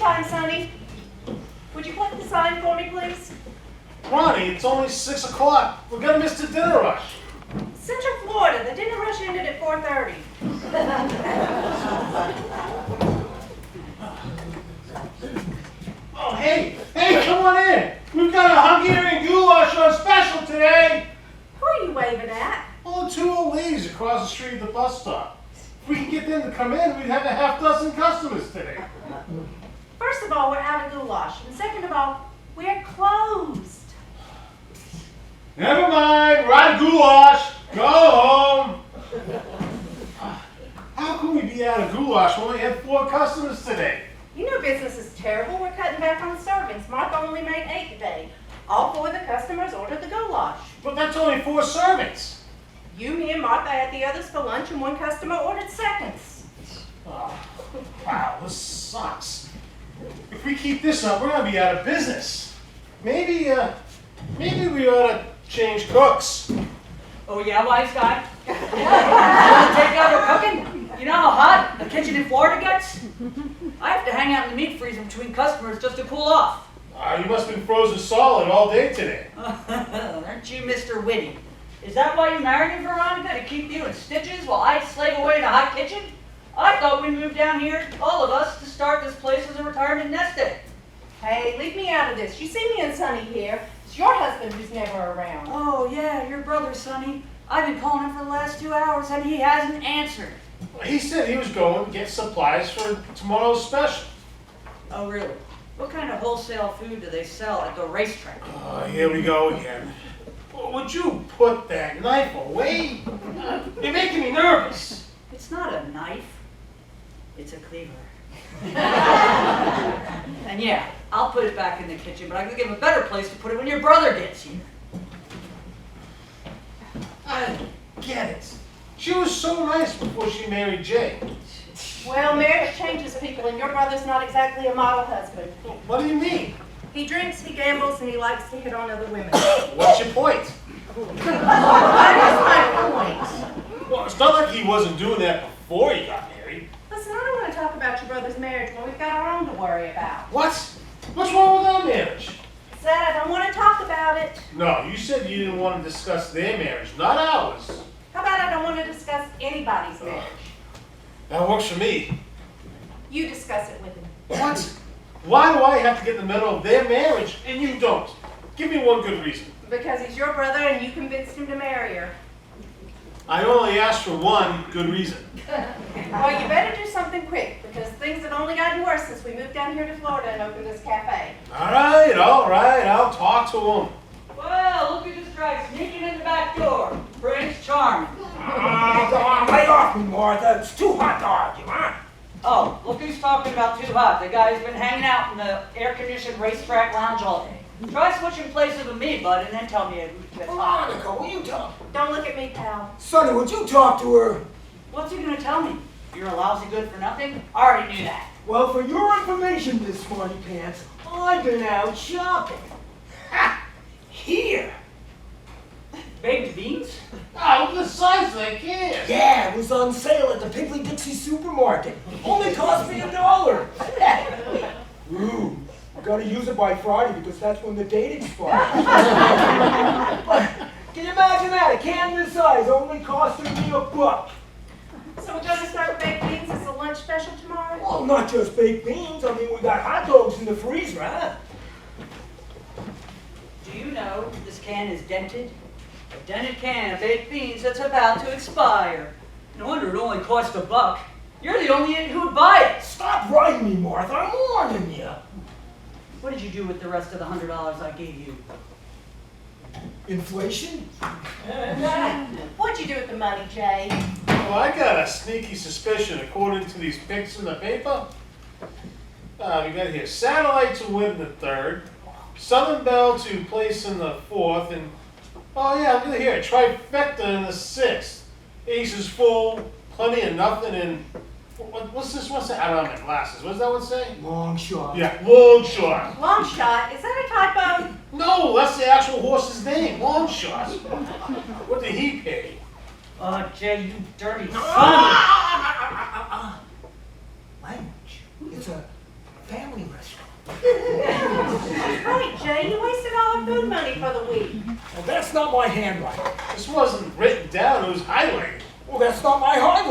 time, Sonny. Would you click the sign for me, please? Ronnie, it's only 6 o'clock. We're gonna miss the dinner rush. Central Florida. The dinner rush ended at 4:30. Oh, hey, come on in. We've got a Hungarian goulash on special today. Who are you waving at? Oh, 2 old ladies across the street at the bus stop. If we can get them to come in, we'd have a half dozen customers today. First of all, we're out of goulash. And second of all, we're closed. Never mind, we're out of goulash. Go home. How can we be out of goulash when we had 4 customers today? You know business is terrible. We're cutting back on servings. Martha only made 8 today. All 4 of the customers ordered the goulash. But that's only 4 servings. You, me, and Martha had the others for lunch, and 1 customer ordered seconds. Oh, wow, this sucks. If we keep this up, we're gonna be out of business. Maybe we ought to change cooks. Oh yeah, wise guy? You wanna take over cooking? You know how hot the kitchen in Florida gets? I have to hang out in the meat freezer between customers just to cool off. You must have been frozen solid all day today. Aren't you Mr. Witty? Is that why you married me, Veronica? To keep you in stitches while I slave away in a hot kitchen? I thought we moved down here, all of us, to start this place as a retirement nest egg. Hey, leave me out of this. You see me and Sonny here. It's your husband who's never around. Oh yeah, your brother, Sonny. I've been calling him for the last 2 hours and he hasn't answered. He said he was going to get supplies for tomorrow's special. Oh really? What kind of wholesale food do they sell at the racetrack? Oh, here we go again. Would you put that knife away? You're making me nervous. It's not a knife. It's a cleaver. And yeah, I'll put it back in the kitchen, but I can give him a better place to put it when your brother gets here. I get it. She was so nice before she married Jay. Well, marriage changes people, and your brother's not exactly a model husband. What do you mean? He drinks, he gambles, and he likes to hit on other women. What's your point? That is my point. Well, it's not like he wasn't doing that before he got married. Listen, I don't want to talk about your brother's marriage when we've got our own to worry about. What? What's wrong with our marriage? I said I don't want to talk about it. No, you said you didn't want to discuss their marriage, not ours. How about I don't want to discuss anybody's marriage? That works for me. You discuss it with him. What? Why do I have to get in the middle of their marriage and you don't? Give me one good reason. Because he's your brother and you convinced him to marry her. I only asked for one good reason. Well, you better do something quick, because things have only gotten worse since we moved down here to Florida and opened this cafe. All right, I'll talk to him. Well, look at this guy sneaking in the back door. Prince Charming. Oh, go on, lay off me, Martha. It's too hot to argue, huh? Oh, look who's talking about too hot. The guy's been hanging out in the air-conditioned racetrack lounge all day. Try switching places with me, bud, and then tell me who gets hot. Veronica, will you talk? Don't look at me, pal. Sonny, would you talk to her? What's he gonna tell me? You're a lousy good for nothing? I already knew that. Well, for your information, Miss Smarty Pants, I've been out shopping. Ha! Here. Baked beans? Ah, look at the size of that can. Yeah, it was on sale at the Piggly Dixie supermarket. Only cost me $1. Ooh, I gotta use it by Friday because that's when the date expires. But can you imagine that? A can this size only costing me $1. So we're going to start with baked beans as a lunch special tomorrow? Well, not just baked beans. I mean, we got hot dogs in the freezer, huh? Do you know this can is dented? A dented can of baked beans that's about to expire. No wonder it only cost $1. You're the only idiot who would buy it. Stop writing me, Martha. I'm warning you. What did you do with the rest of the $100 I gave you? Inflation? What'd you do with the money, Jay? Well, I got a sneaky suspicion, according to these pics in the paper. We got here Satellite to win the 3rd, Southern Belle to place in the 4th, and oh yeah, look at here, trifecta in the 6th. Aces full, plenty of nothing, and what's this? What's that? I don't have my glasses. What does that one say? Long shot. Yeah, long shot. Long shot? Is that a typo? No, that's the actual horse's name, long shot. What did he pay? Oh, Jay, you dirty son. Language. It's a family recipe.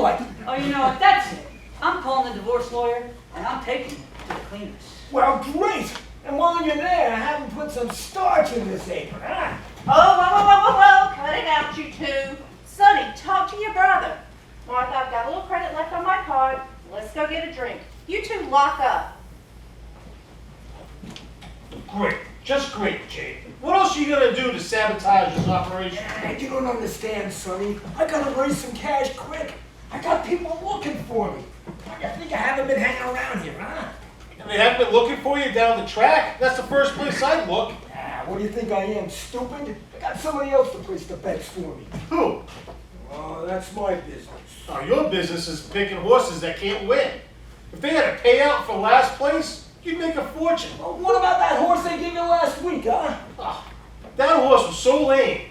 like? Oh, you know what? That's it. I'm calling the divorce lawyer, and I'm taking it to the cleaners. Well, great. And while you're there, have him put some starch in this apron, huh? Oh, cut it out, you two. Sonny, talk to your brother. Martha, I've got a little credit left on my card. Let's go get a drink. You two lock up. Great, just great, Jake. What else are you gonna do to sabotage this operation? You don't understand, Sonny. I gotta raise some cash quick. I got people looking for me. I think I haven't been hanging around here, huh? And they haven't been looking for you down the track? That's the first place I'd look. What do you think I am, stupid? I got somebody else to place the bets for me. Who? Oh, that's my business. Oh, your business is picking horses that can't win. If they had a payout for last place, you'd make a fortune. Well, what about that horse they gave you last week, huh? Oh, that horse was so lame.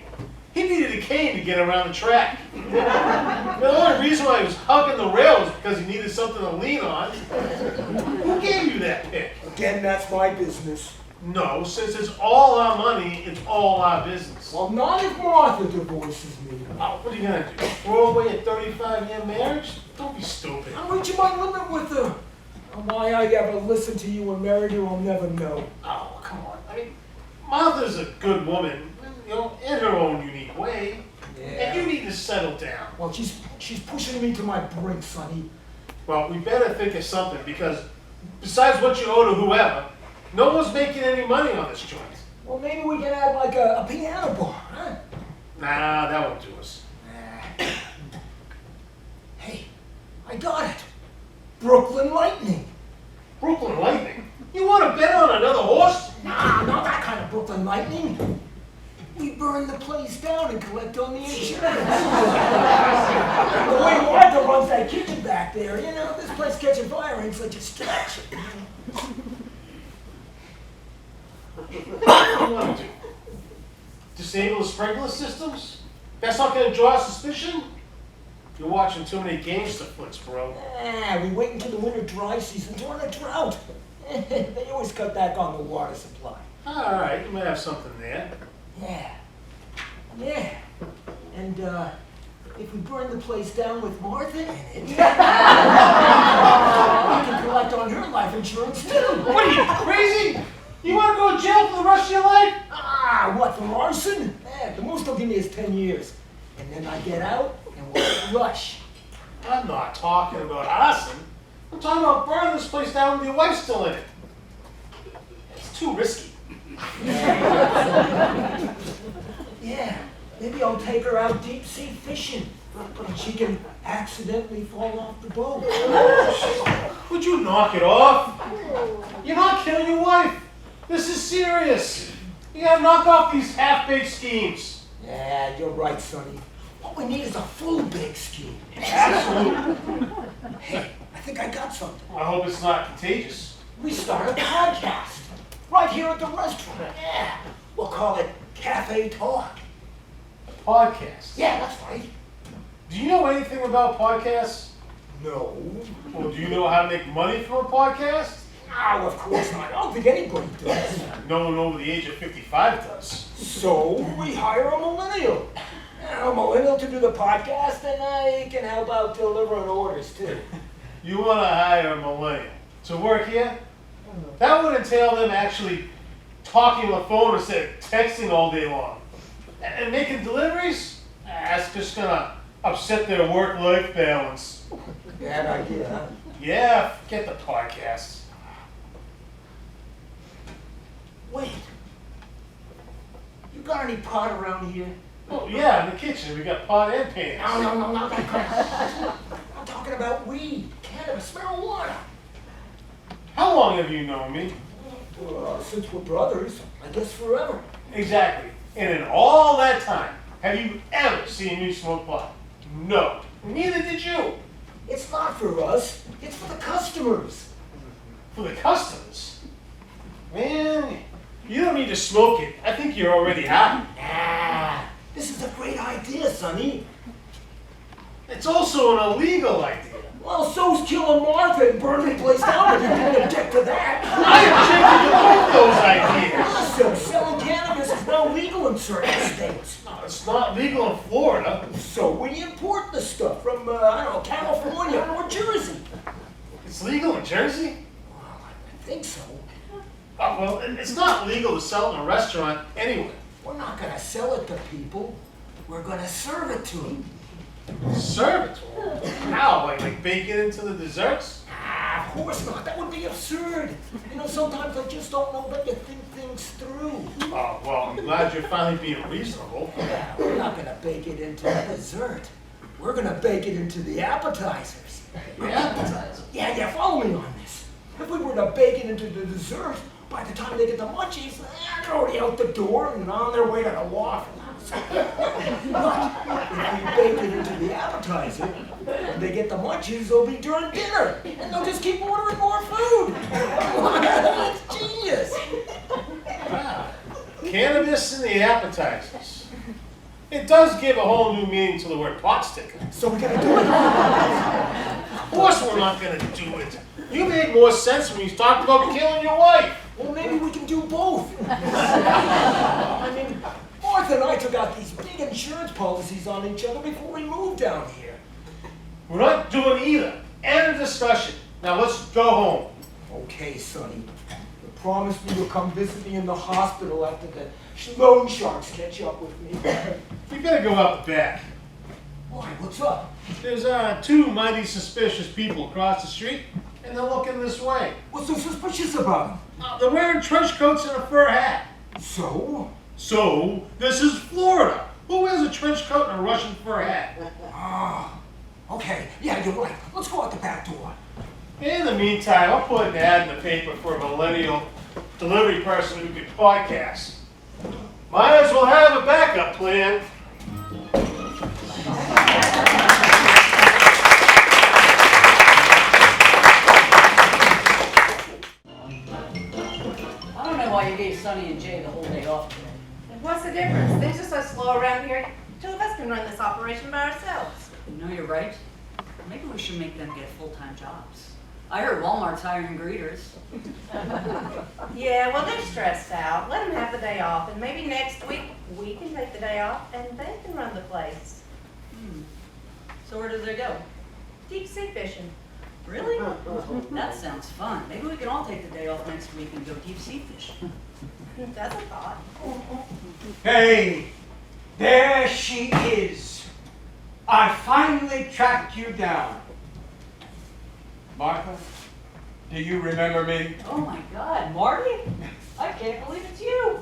He needed a cane to get around the track. The only reason why he was hugging the rail was because he needed something to lean on. Who gave you that pick? Again, that's my business. No, since it's all our money, it's all our business. Well, not if Martha divorces me. Oh, what are you gonna do? Throw away a 35-year marriage? Don't be stupid. I'm reaching my limit with her. Why I ever listened to you and married you, I'll never know. Oh, come on. I mean, Martha's a good woman, you know, in her own unique way. And you need to settle down. Well, she's pushing me to my brink, Sonny. Well, we better think of something because besides what you owe to whoever, no one's making any money on this joint. Well, maybe we can add like a piano bar, huh? Nah, that won't do us. Hey, I got it. Brooklyn Lightning. Brooklyn Lightning? You want to bet on another horse? Nah, not that kind of Brooklyn Lightning. We burn the place down and collect on the insurance. The way Martha runs that kitchen back there, you know, this place catching fire ain't such a stretch. What do you want to do? Disable the sprinkler systems? That's not going to draw suspicion? You're watching too many gangster flicks, bro. We wait until the winter dry season during a drought. They always cut back on the water supply. All right, you might have something there. Yeah. And, if we burn the place down with Martha in it, we can collect on her life insurance too. What are you, crazy? You want to go to jail for the rest of your life? What, for arson? The most they'll give me is 10 years. And then I get out and we'll rush. I'm not talking about arson. I'm talking about burning this place down with your wife still in it. It's too risky. Yeah, maybe I'll take her out deep sea fishing. And she can accidentally fall off the boat. Would you knock it off? You're not killing your wife. This is serious. You gotta knock off these half-baked schemes. Yeah, you're right, Sonny. What we need is a full big scheme. Absolutely. Hey, I think I got something. I hope it's not contagious. We start a podcast. Right here at the restaurant. Yeah. We'll call it Cafe Talk. Podcast. Yeah, that's right. Do you know anything about podcasts? No. Well, do you know how to make money from a podcast? No, of course not. I don't think anybody does. No one over the age of 55 does. So we hire a millennial. A millennial to do the podcast, and I can help out delivering orders too. You want to hire a millennial to work here? That would entail them actually talking on the phone instead of texting all day long. And making deliveries? That's just gonna upset their work-life balance. Bad idea, huh? Yeah, forget the podcast. Wait. You got any pot around here? Oh yeah, in the kitchen we got pot and pans. No, not that crap. I'm talking about weed, cannabis, marijuana. How long have you known me? Since we're brothers, I guess forever. Exactly. And in all that time, have you ever seen me smoke pot? No. Neither did you. It's not for us, it's for the customers. For the customers? Man, you don't need to smoke it. I think you're already high. This is a great idea, Sonny. It's also an illegal idea. Well, so's killing Martha and burning the place down if you didn't object to that. I objected to both those ideas. So selling cannabis is now legal in certain states. Oh, It's not legal in Florida. So we import the stuff from, I don't know, California or Jersey. It's legal in Jersey? Well, I think so. Well, it's not legal to sell in a restaurant anyway. We're not gonna sell it to people. We're gonna serve it to them. Serve it to them? How? Like bake it into the desserts? Ah, of course not. That would be absurd. You know, sometimes I just don't know that you think things through. Oh, well, I'm glad you're finally being reasonable. Yeah, we're not gonna bake it into the dessert. We're gonna bake it into the appetizers. The appetizer? Yeah, follow me on this. If we were to bake it into the dessert, by the time they get the munchies, they're already out the door and on their way to the Waffle House. But if we bake it into the appetizer, when they get the munchies, they'll be during dinner, and they'll just keep ordering more food. It's genius. Wow. Cannabis in the appetizers. It does give a whole new meaning to the word pot sticker. So we're gonna do it. Of course we're not gonna do it. You made more sense when you talked about killing your wife. Well, maybe we can do both. I mean, Martha and I took out these big insurance policies on each other before we moved down here. We're not doing either. End of discussion. Now let's go home. Okay, Sonny. You promised me you'll come visit me in the hospital after the loan sharks catch up with me. We better go out the back. Why, what's up? There's two mighty suspicious people across the street, and they're looking this way. What's so suspicious about them? They're wearing trench coats and a fur hat. So? So, this is Florida. Who wears a trench coat and a Russian fur hat? Ah, okay. Yeah, you're right. Let's go out the back door. In the meantime, I'll put an ad in the paper for a millennial delivery person who could podcast. Might as well have a backup plan. I don't know why you gave Sonny and Jay the whole day off today. What's the difference? Things are so slow around here. Two of us can run this operation by ourselves. You know, you're right. Maybe we should make them get full-time jobs. I heard Walmart's hiring greeters. Yeah, well, they're stressed out. Let them have the day off, and maybe next week we can take the day off and they can run the place. So where do they go? Deep sea fishing. Really? That sounds fun. Maybe we can all take the day off next week and go deep sea fishing. That's a thought. Hey, there she is. I finally tracked you down. Martha, do you remember me? Oh my God, Marty? I can't believe it's you.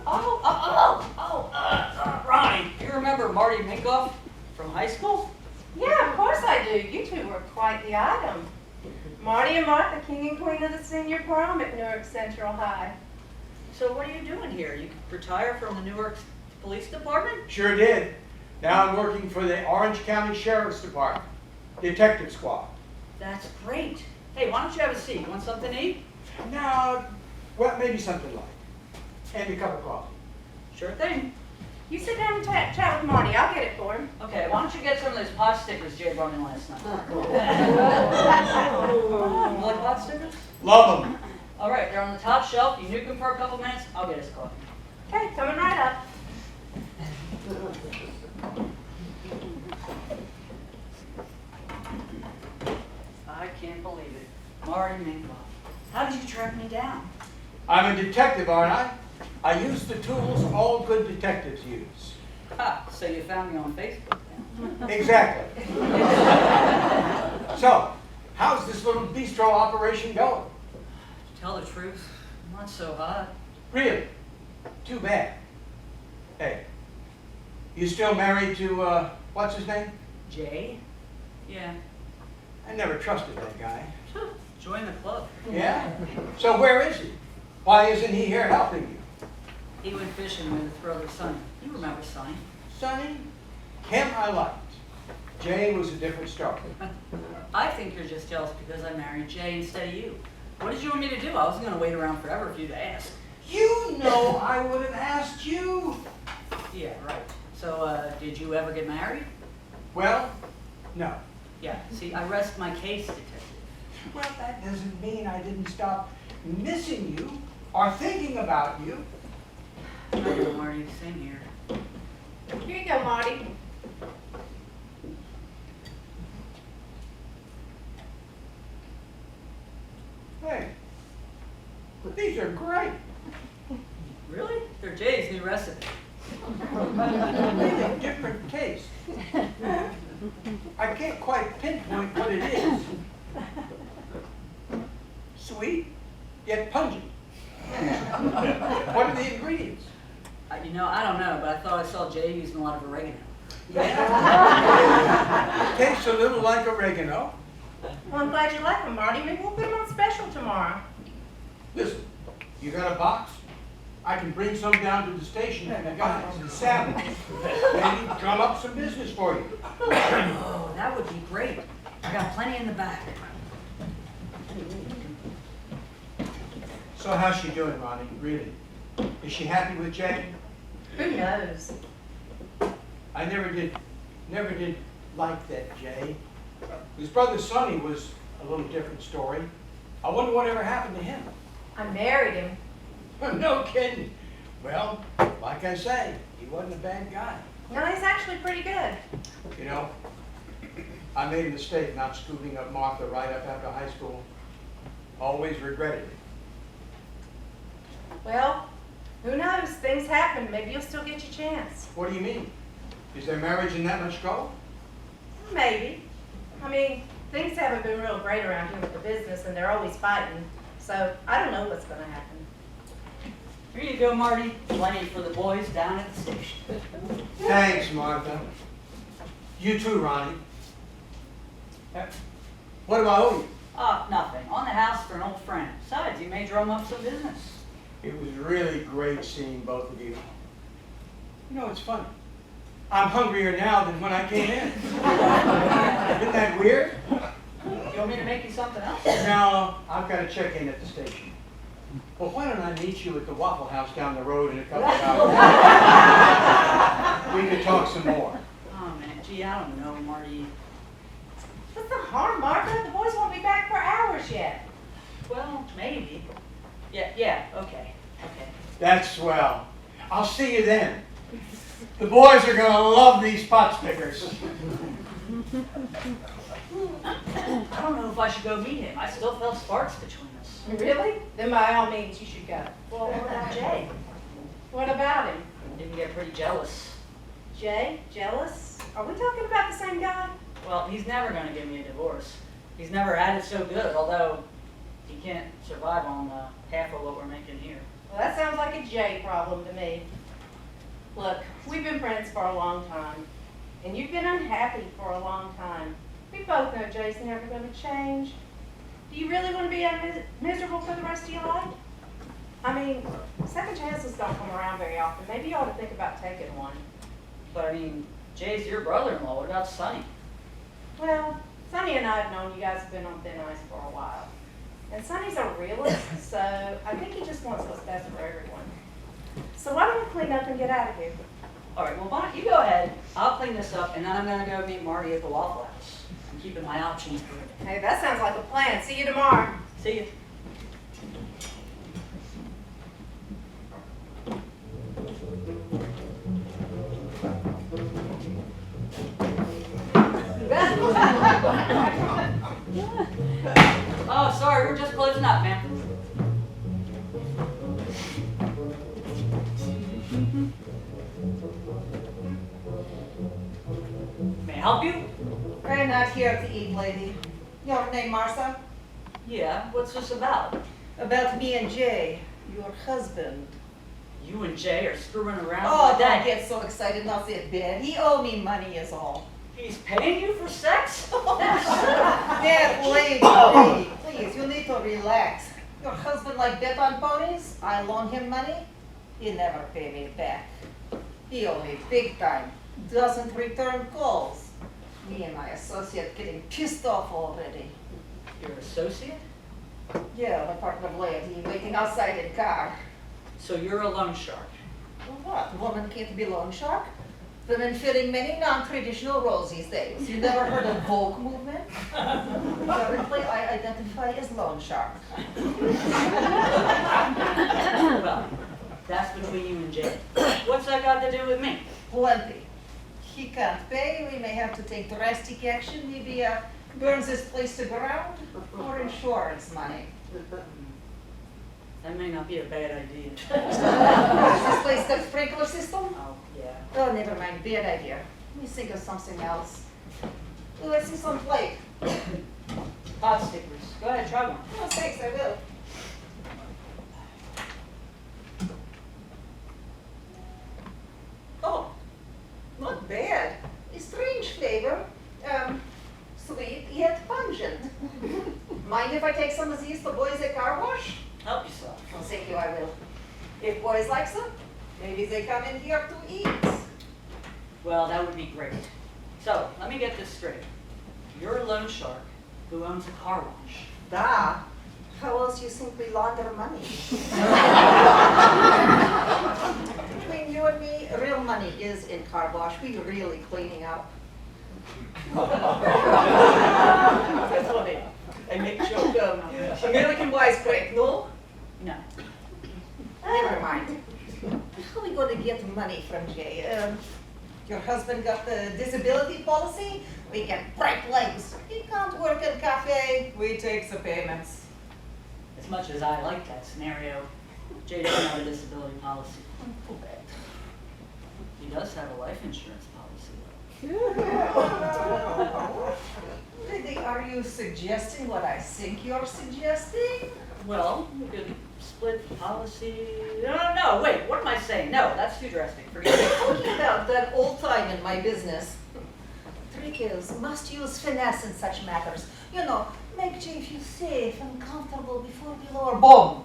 Ronnie, you remember Marty Minkoff from high school? Yeah, of course I do. You two were quite the item. Marty and Martha, king and queen of the senior prom at Newark Central High. So what are you doing here? You retire from the Newark Police Department? Sure did. Now I'm working for the Orange County Sheriff's Department, Detective Squad. That's great. Hey, why don't you have a seat? Want something to eat? Now, well, maybe something light. And a cup of coffee. Sure thing. You sit down and chat with Marty. I'll get it for him. Okay, why don't you get some of those pot stickers Jay brought in last night? You like pot stickers? Love them. All right, they're on the top shelf. You nuke them for a couple minutes. I'll get us coffee. Okay, coming right up. I can't believe it. Marty Minkoff. How did you track me down? I'm a detective, aren't I? I use the tools all good detectives use. Ha, so you found me on Facebook then. Exactly. So, how's this little bistro operation going? To tell the truth, not so hot. Really? Too bad. Hey, you still married to, what's his name? Jay? Yeah. I never trusted that guy. Join the club. Yeah? So where is he? Why isn't he here helping you? He went fishing with his brother Sonny. You remember Sonny? Sonny, him I liked. Jay was a different story. I think you're just jealous because I married Jay instead of you. What did you want me to do? I wasn't going to wait around forever for you to ask. You know I would have asked you. Yeah, right. So, did you ever get married? Well, no. Yeah, see, I rest my case, detective. Well, that doesn't mean I didn't stop missing you or thinking about you. I know, Marty, same here. Here you go, Marty. Hey, these are great. Really? They're Jay's new recipe. Really different taste. I can't quite pinpoint what it is. Sweet, yet pungent. What are the ingredients? You know, I don't know, but I thought I saw Jay using a lot of oregano. It tastes a little like oregano. Well, I'm glad you like them, Marty. Maybe we'll put them on special tomorrow. Listen, you got a box? I can bring some down to the station and the guys and salad. Maybe drum up some business for you. Oh, that would be great. I got plenty in the back. So how's she doing, Ronnie? Really? Is she happy with Jay? Who knows? I never did like that Jay. His brother Sonny was a little different story. I wonder what ever happened to him. I married him. No kidding. Well, like I say, he wasn't a bad guy. No, he's actually pretty good. You know, I made a mistake not scooping up Martha right up after high school. Always regretted it. Well, who knows? Things happen. Maybe you'll still get your chance. What do you mean? Is their marriage in that much trouble? Maybe. I mean, things haven't been real great around here with the business, and they're always fighting. So I don't know what's going to happen. Here you go, Marty. Plenty for the boys down at the station. Thanks, Martha. You too, Ronnie. What about Odie? Nothing. On the house for an old friend. Besides, you may drum up some business. It was really great seeing both of you. You know, it's funny. I'm hungrier now than when I came in. Isn't that weird? You want me to make you something else? No, I've got to check in at the station. Well, why don't I meet you at the Waffle House down the road in a couple of hours? We could talk some more. Oh, man. Gee, I don't know, Marty. What's the harm, Martha? The boys won't be back for hours yet. Well, maybe. Yeah, okay. That's swell. I'll see you then. The boys are going to love these pot stickers. I don't know if I should go meet him. I still felt sparks between us. Really? Then by all means, you should go. Well, what about Jay? What about him? Didn't get pretty jealous. Jay? Jealous? Are we talking about the same guy? Well, he's never going to give me a divorce. He's never had it so good, although he can't survive on half of what we're making here. Well, that sounds like a Jay problem to me. Look, we've been friends for a long time, and you've been unhappy for a long time. We both know Jay's never going to change. Do you really want to be miserable for the rest of your life? I mean, second chances don't come around very often. Maybe you ought to think about taking one. But I mean, Jay's your brother-in-law. What about Sonny? Well, Sonny and I have known you guys have been on thin ice for a while. And Sonny's a realist, so I think he just wants what's best for everyone. So why don't we clean up and get out of here? All right, well, why don't you go ahead. I'll clean this up, and then I'm going to go meet Marty at the Waffle House. I'm keeping my options good. Hey, that sounds like a plan. See you tomorrow. See you. Oh, sorry, we're just closing up, man. May I help you? We're not here to eat, lady. Your name, Martha? Yeah, what's this about? About me and Jay, your husband. You and Jay are screwing around Oh, like don't that. get so excited, not it bad. He owe me money is all. He's paying you for sex? There, lady, please, you need to relax. Your husband like bet on ponies? I loan him money? He never pay me back. He owe me big time. Doesn't return calls. Me and my associate getting pissed off already. Your associate? Yeah, the partner lady waiting outside in car. So you're a loan shark. What? Woman can't be loan shark? Women filling many non-traditional roles these days. You never heard of Vogue movement? Currently, I identify as loan shark. Well, that's between you and Jay. What's that got to do with me? Plenty. he can't pay, we may have to take drastic action, maybe burns this place to ground, or insurance money. That may not be a bad idea. Does this place got sprinkler system? Oh, yeah. Oh, never mind, bad idea. Let me think of something else. Oh, let's see some plate. Hot stickers. Go ahead, try one. Oh, thanks, I will. Oh, not bad. A strange flavor. Sweet yet pungent. Mind if I take some of these for boys at car wash? Help yourself. Oh, thank you, I will. If boys like them, maybe they come in here to eat. Well, that would be great. So, let me get this straight. You're a loan shark who owns a car wash. Da. How else you think we launder money? Between you and me, real money is in car wash. We really cleaning up. That's funny. I make joke American wisecrack, no? No. Never mind. How are we going to get money from Jay? Your husband got the disability policy? We can break legs. He can't work in cafe. We take the payments. As much as I like that scenario, Jay doesn't have a disability policy. Too bad. He does have a life insurance policy, Really, are you suggesting what I think you're suggesting? Well, we could split the policy. No, wait, what am I saying? No, that's too drastic. Forget it. Talking about that old time in my business. Trick is, must use finesse in such matters. You know, make Jay feel safe and comfortable before we lower bomb.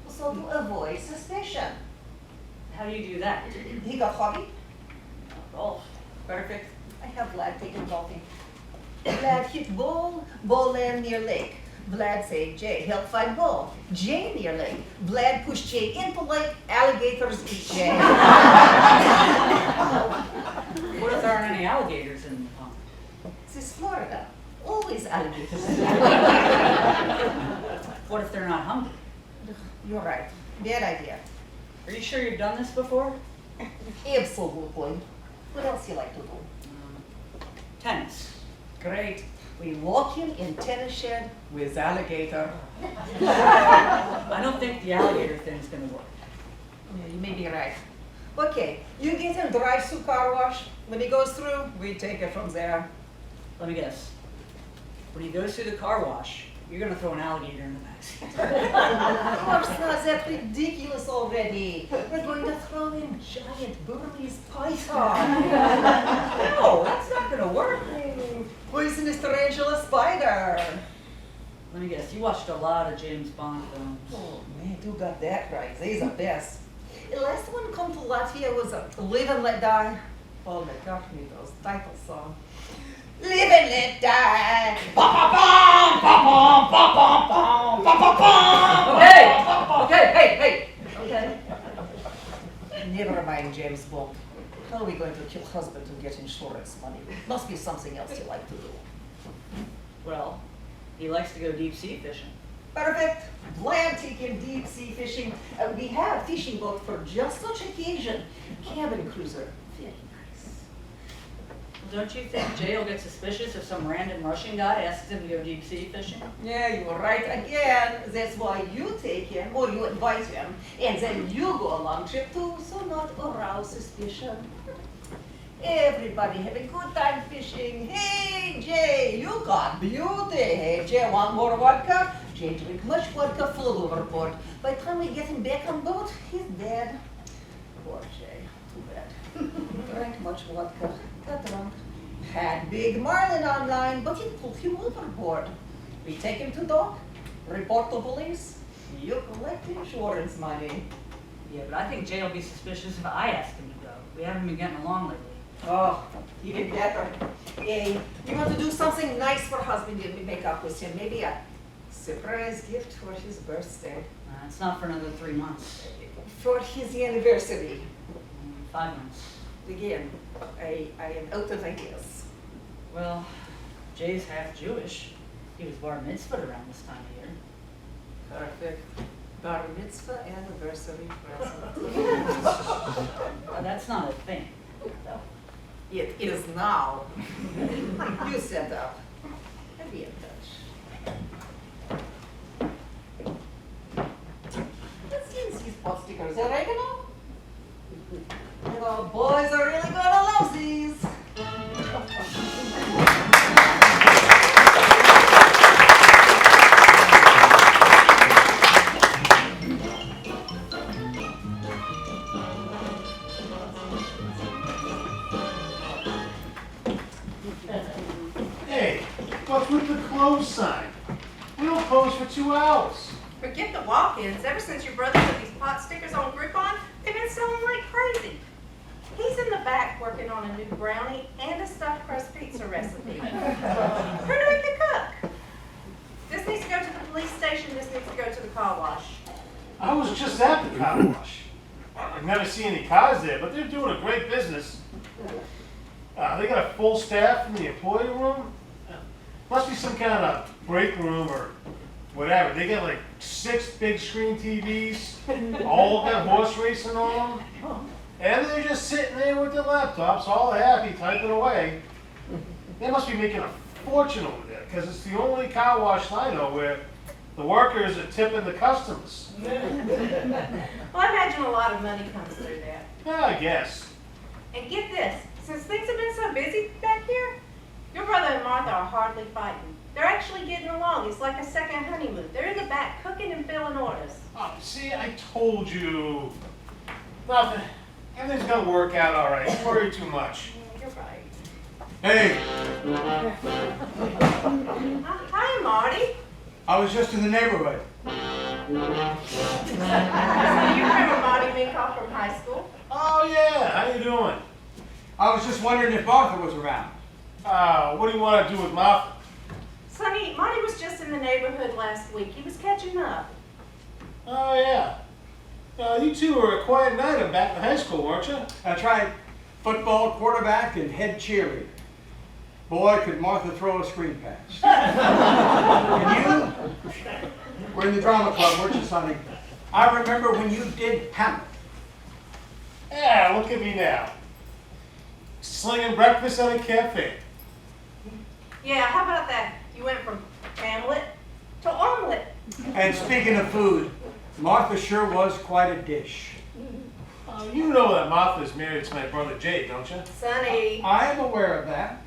So to avoid suspicion. How do you do that? He got hobby? Golf. Perfect. I have Vlad taken golfing. Vlad hit ball, ball land near lake. Vlad say, Jay, help find ball. Jay near lake. Vlad push Jay into lake, alligators eat Jay. What if there aren't any alligators in the pond? This is Florida. Always alligators. What if they're not hungry? You're right. Bad idea. Are you sure you've done this before? Absolutely. What else you like to do? Tennis. Great. We lock him in tennis shed with alligator. I don't think the alligator thing's gonna work. Yeah, you may be right. Okay, you get him drive through car wash. When he goes through, we take it from there. Let me guess. When he goes through the car wash, you're gonna throw an alligator in the backseat. Of course not, that's ridiculous already. We're going to throw in giant Burmese python. No, that's not gonna work. Poisonous tarantula spider. Let me guess, you watched a lot of James Bond films. Oh man, you got that right. These are best. The last one come to Latvia was a Live and Let Die. Oh, they got me those title song. Live and let die. Ba-ba-bum, ba-bum, ba-bum, bum, ba-ba-bum. Okay, hey. Okay. Never mind, James Bond. How are we going to kill husband to get insurance money? Must be something else you like to do. Well, he likes to go deep sea fishing. Perfect. Atlantic and deep sea fishing. We have fishing boat for just such occasion. Cabin cruiser. Very nice. Don't you think Jay will get suspicious if some random Russian guy asks him to go deep sea fishing? Yeah, you were right again. That's why you take him or you invite him, and then you go a long trip too, so not arouse suspicion. Everybody have a good time fishing. Hey, Jay, you got beauty. Hey, Jay, want more vodka? Jay drink much vodka, full overboard. By the time we get him back on boat, he's dead. Poor Jay, too bad. Drank much vodka, got drunk. Had big marlin online, but it pulled him overboard. We take him to dock, report to police. You collect insurance money. Yeah, but I think Jay will be suspicious if I ask him to go. We haven't been getting along lately. Oh, even better. Hey, you want to do something nice for husband and make up with him? Maybe a surprise gift for his birthday. It's not for another 3 months. For his anniversary. 5 months. Again, I am out of ideas. Well, Jay's half Jewish. He was bar mitzvah around this time of year. Perfect. Bar mitzvah anniversary present. That's not a thing, though. It is now. You set up. I'll be in touch. Let's use these pot stickers, oregano. You know, boys are really gonna love these. Hey, what's with the close sign? We don't close for 2 hours. Forget the walk-ins. Ever since your brother put these pot stickers on Groupon, they've been selling like crazy. He's in the back working on a new brownie and a stuffed crust pizza recipe. Who do we pick up? This needs to go to the police station. This needs to go to the car wash. I was just at the car wash. I've never seen any cars there, but they're doing a great business. They got a full staff in the employee room. Must be some kind of break room or whatever. They got like 6 big screen TVs, all got horse racing on them. And they're just sitting there with their laptops, all happy, typing away. They must be making a fortune over there, because it's the only car wash I know where the workers are tipping the customers. Well, I imagine a lot of money comes through that. Yeah, I guess. And get this, since things have been so busy back here, your brother and Martha are hardly fighting. They're actually getting along. It's like a second honeymoon. They're in the back cooking and filling orders. Oh, see, I told you. Nothing. Everything's gonna work out all right. Don't worry too much. You're right. Hey, Hi, Marty. I was just in the neighborhood. So you remember Marty Minkoff from high school? Oh yeah, how you doing? I was just wondering if Martha was around. What do you want to do with Martha? Sonny, Marty was just in the neighborhood last week. He was catching up. Oh yeah. You two were a quiet night back in high school, weren't you? That's right. Football quarterback and head cheerleader. Boy, could Martha throw a screen pass. And you were in the drama club, weren't you, Sonny? I remember when you did Hamlet. Yeah, look at me now. Slinging breakfast at a cafe. Yeah, how about that? You went from Hamlet to omelet. And speaking of food, Martha sure was quite a dish. You know that Martha's married to my brother Jay, don't you? Sonny. I am aware of that.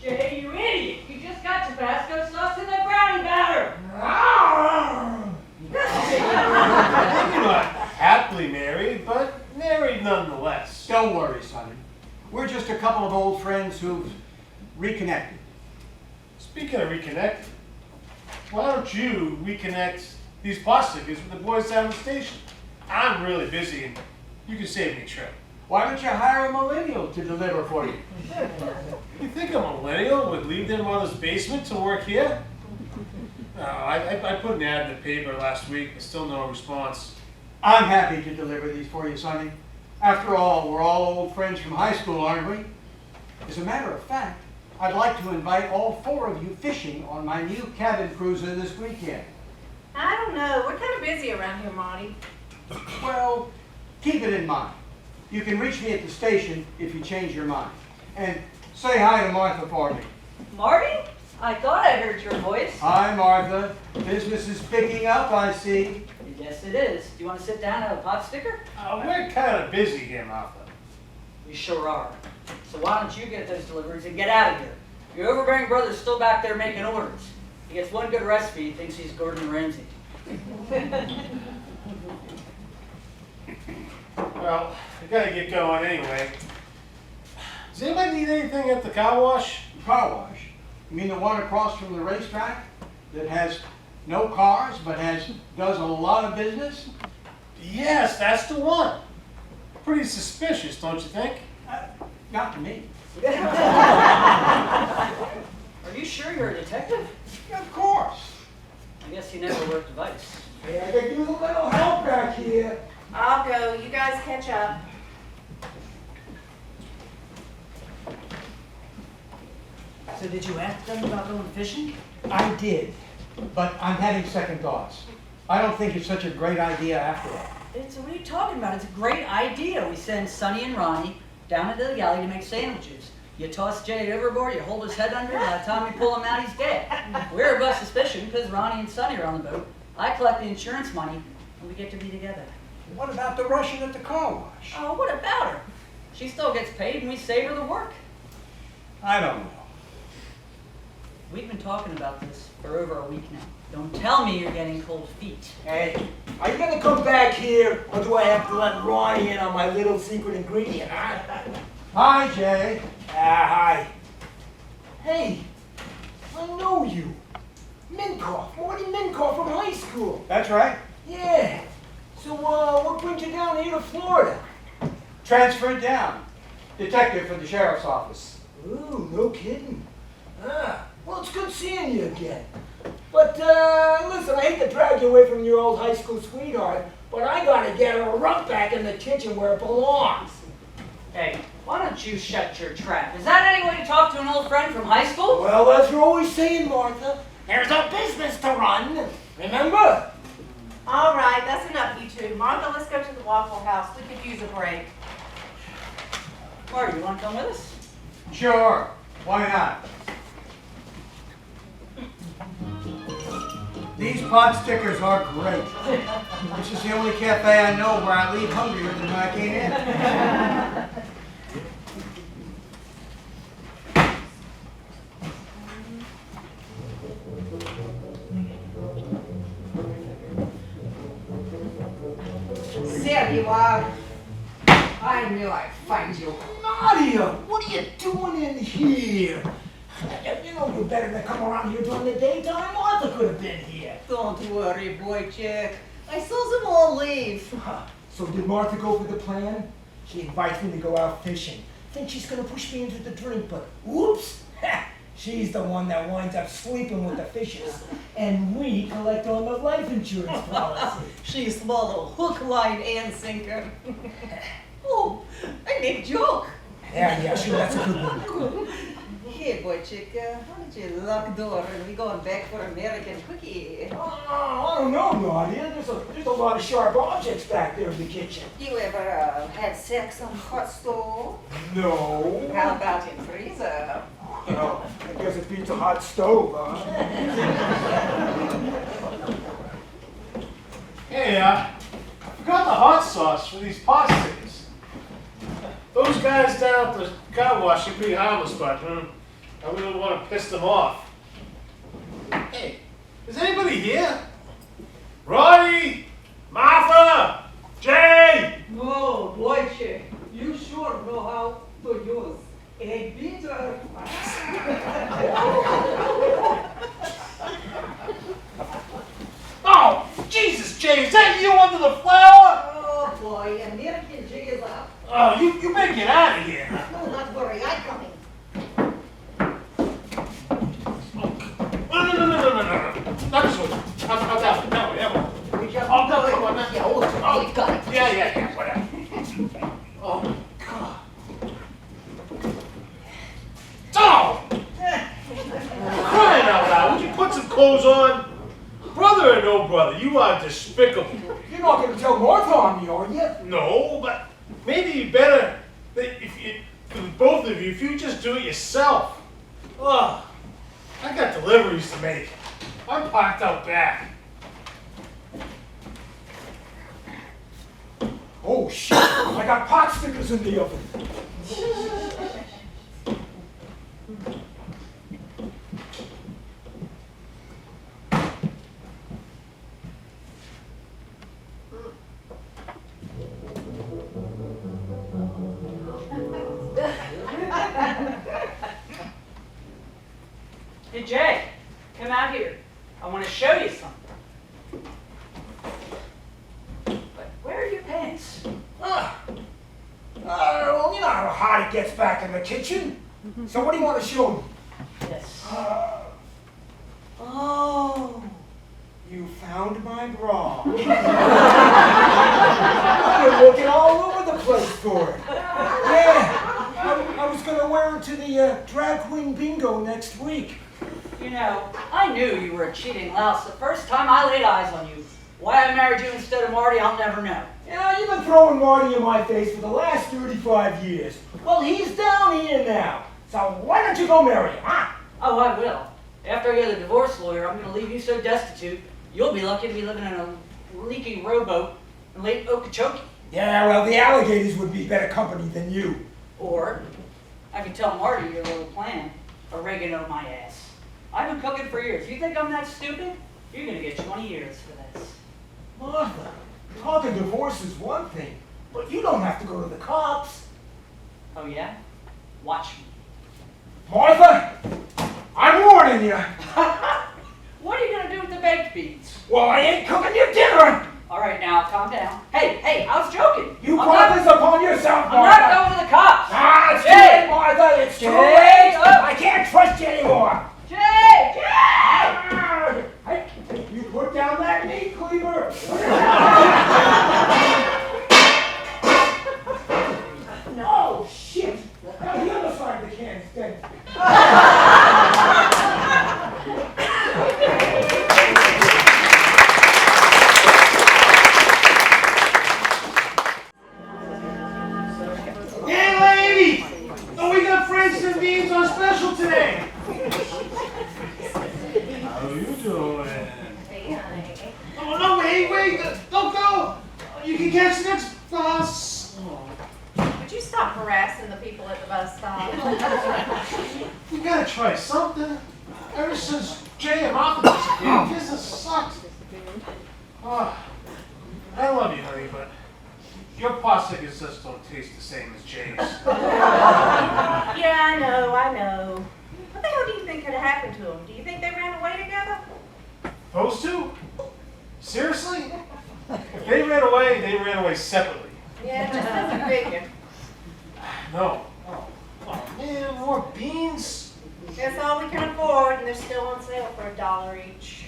Jay, you idiot! You just got Tabasco sauce in the brownie batter! Maybe not happily married, but married nonetheless. Don't worry, Sonny. We're just a couple of old friends who've reconnected. Speaking of reconnecting, why don't you reconnect these plastics with the boys down the station? I'm really busy and you can save me a trip. Why don't you hire a millennial to deliver for you? You think a millennial would leave their mother's basement to work here? No, I put an ad in the paper last week, but still no response. I'm happy to deliver these for you, Sonny. After all, we're all old friends from high school, aren't we? As a matter of fact, I'd like to invite all 4 of you fishing on my new cabin cruiser this weekend. I don't know. We're kind of busy around here, Marty. Well, keep it in mind. You can reach me at the station if you change your mind. And say hi to Martha for me. Marty? I thought I heard your voice. Hi, Martha. Business is picking up, I see. Yes, it is. Do you want to sit down and have a pot sticker? We're kind of busy here, Martha. We sure are. So why don't you get those deliveries and get out of here? Your overbearing brother's still back there making orders. He gets one good recipe, he thinks he's Gordon Ramsay. Well, I gotta get going anyway. Does anybody need anything at the car wash? Car wash? You mean the one across from the racetrack that has no cars but does a lot of business? Yes, that's the one. Pretty suspicious, don't you think? Not me. Are you sure you're a detective? Of course. I guess you never worked a vice. Hey, I could use a little help back here. I'll go. You guys catch up. So did you ask them about going fishing? I did, but I'm having second thoughts. I don't think it's such a great idea after all. What are you talking about? It's a great idea. We send Sonny and Ronnie down into the galley to make sandwiches. You toss Jay overboard, you hold his head under, by the time you pull him out, he's dead. We're above suspicion because Ronnie and Sonny are on the boat. I collect the insurance money, and we get to be together. What about the Russian at the car wash? Oh, what about her? She still gets paid, and we save her the work. I don't know. We've been talking about this for over a week now. Don't tell me you're getting cold feet. Hey, are you gonna come back here, or do I have to let Ronnie in on my little secret ingredient, huh? Hi, Jay. Hi. Hey, I know you. Minkoff, Marty Minkoff from high school. That's right. Yeah. So, what brings you down here to Florida? Transferred down. Detective for the sheriff's office. Ooh, no kidding. Well, it's good seeing you again. But, listen, I hate to drag you away from your old high school sweetheart, but I gotta get her right back in the kitchen where it belongs. Hey, why don't you shut your trap? Is that any way to talk to an old friend from high school? Well, as you're always saying, Martha, there's a business to run. Remember? All right, that's enough, you two. Martha, let's go to the Waffle House. We could use a break. Marty, you want to come with us? Sure. Why not? These pot stickers are great. This is the only cafe I know where I leave hungrier than when I came in. There you are. I knew I'd find you. Nadia, what are you doing in here? You know you're better than come around here during the daytime. Martha could have been here. Don't worry, Boychik. I saw them all leave. So did Martha go for the plan? She invites me to go out fishing. Think she's gonna push me into the drink, but oops! She's the one that winds up sleeping with the fishes. And we collect on the life insurance policy. She swallowed hook, line, and sinker. Oh, I made a joke. Yeah, sure, that's a good one. Hey, Boychik, how did you lock door and we going back for American cookie? I don't know, Nadia. There's a lot of sharp objects back there in the kitchen. You ever had sex on hot stove? No. How about in freezer? Well, I guess it beats a hot stove, huh? Hey, I forgot the hot sauce for these pot stickers. Those guys down at the car wash are pretty harmless, but I wouldn't want to piss them off. Hey, is anybody here? Roddy, Martha, Jay. Whoa, Boychik, you sure know how to use a beater. Oh, Jesus, Jay, is that you under the flower? Oh boy, American jig is up. Oh, you better get out of here. No, not worry, I'm coming. No. Not this one. How that one? That one. We just Oh, no, come on. Yeah, oh, you got it. Yeah, whatever. Oh, God. Oh! Crying out loud, would you put some clothes on? Brother or no brother, you are despicable. You're not going to tell Martha on me, are you? No, but maybe you better, for both of you, if you just do it yourself. Oh, I got deliveries to make. I'm parked out back. Oh, shit. I got pot stickers in the oven. Hey, Jay, come out here. I want to show you something. But where are your pants? Well, you know how hot it gets back in the kitchen. So what do you want to show me? Yes. Oh, you found my bra. I've been looking all over the place for it. Yeah, I was going to wear it to the drag queen bingo next week. You know, I knew you were a cheating louse the first time I laid eyes on you. Why I married you instead of Marty, I'll never know. Yeah, you've been throwing Marty in my face for the last 35 years. Well, he's down here now. So why don't you go marry him, huh? Oh, I will. After I get a divorce lawyer, I'm going to leave you so destitute, you'll be lucky to be living in a leaky rowboat in Lake Okeechobee. Yeah, well, the alligators would be better company than you. Or I can tell Marty your little plan. Oregano my ass. I've been cooking for years. You think I'm that stupid? You're going to get 20 years for this. Martha, talking divorce is one thing, but you don't have to go to the cops. Oh, yeah? Watch me. Martha, I'm warning you. What are you going to do with the baked beans? Well, I ain't cooking your dinner. All right, now, calm down. Hey, I was joking. You I'm brought not- this upon yourself, I'm Martha. not going to the cops. Ah, it's too Jay! late, Martha. It's too Jay! late. I can't trust you anymore. Jay! Hey, you put down that meat cleaver. No, shit. Now the other side of the can's dead. Hey, ladies! Oh, we got Franks and beans on special today. How you doing? Hey, honey. Oh, no, wait, don't go. You can catch the next bus. Would you stop harassing the people at the bus stop? We gotta try something. Ever since Jay and Martha disappeared, business sucks. Oh, I love you, honey, but your popsicles just don't taste the same as Jay's. Yeah, I know. What the hell do you think could have happened to them? Do you think they ran away together? Those two? Seriously? If they ran away separately. Yeah, just doesn't figure. No. Oh man, more beans? That's all we can afford, and they're still on sale for $1 each.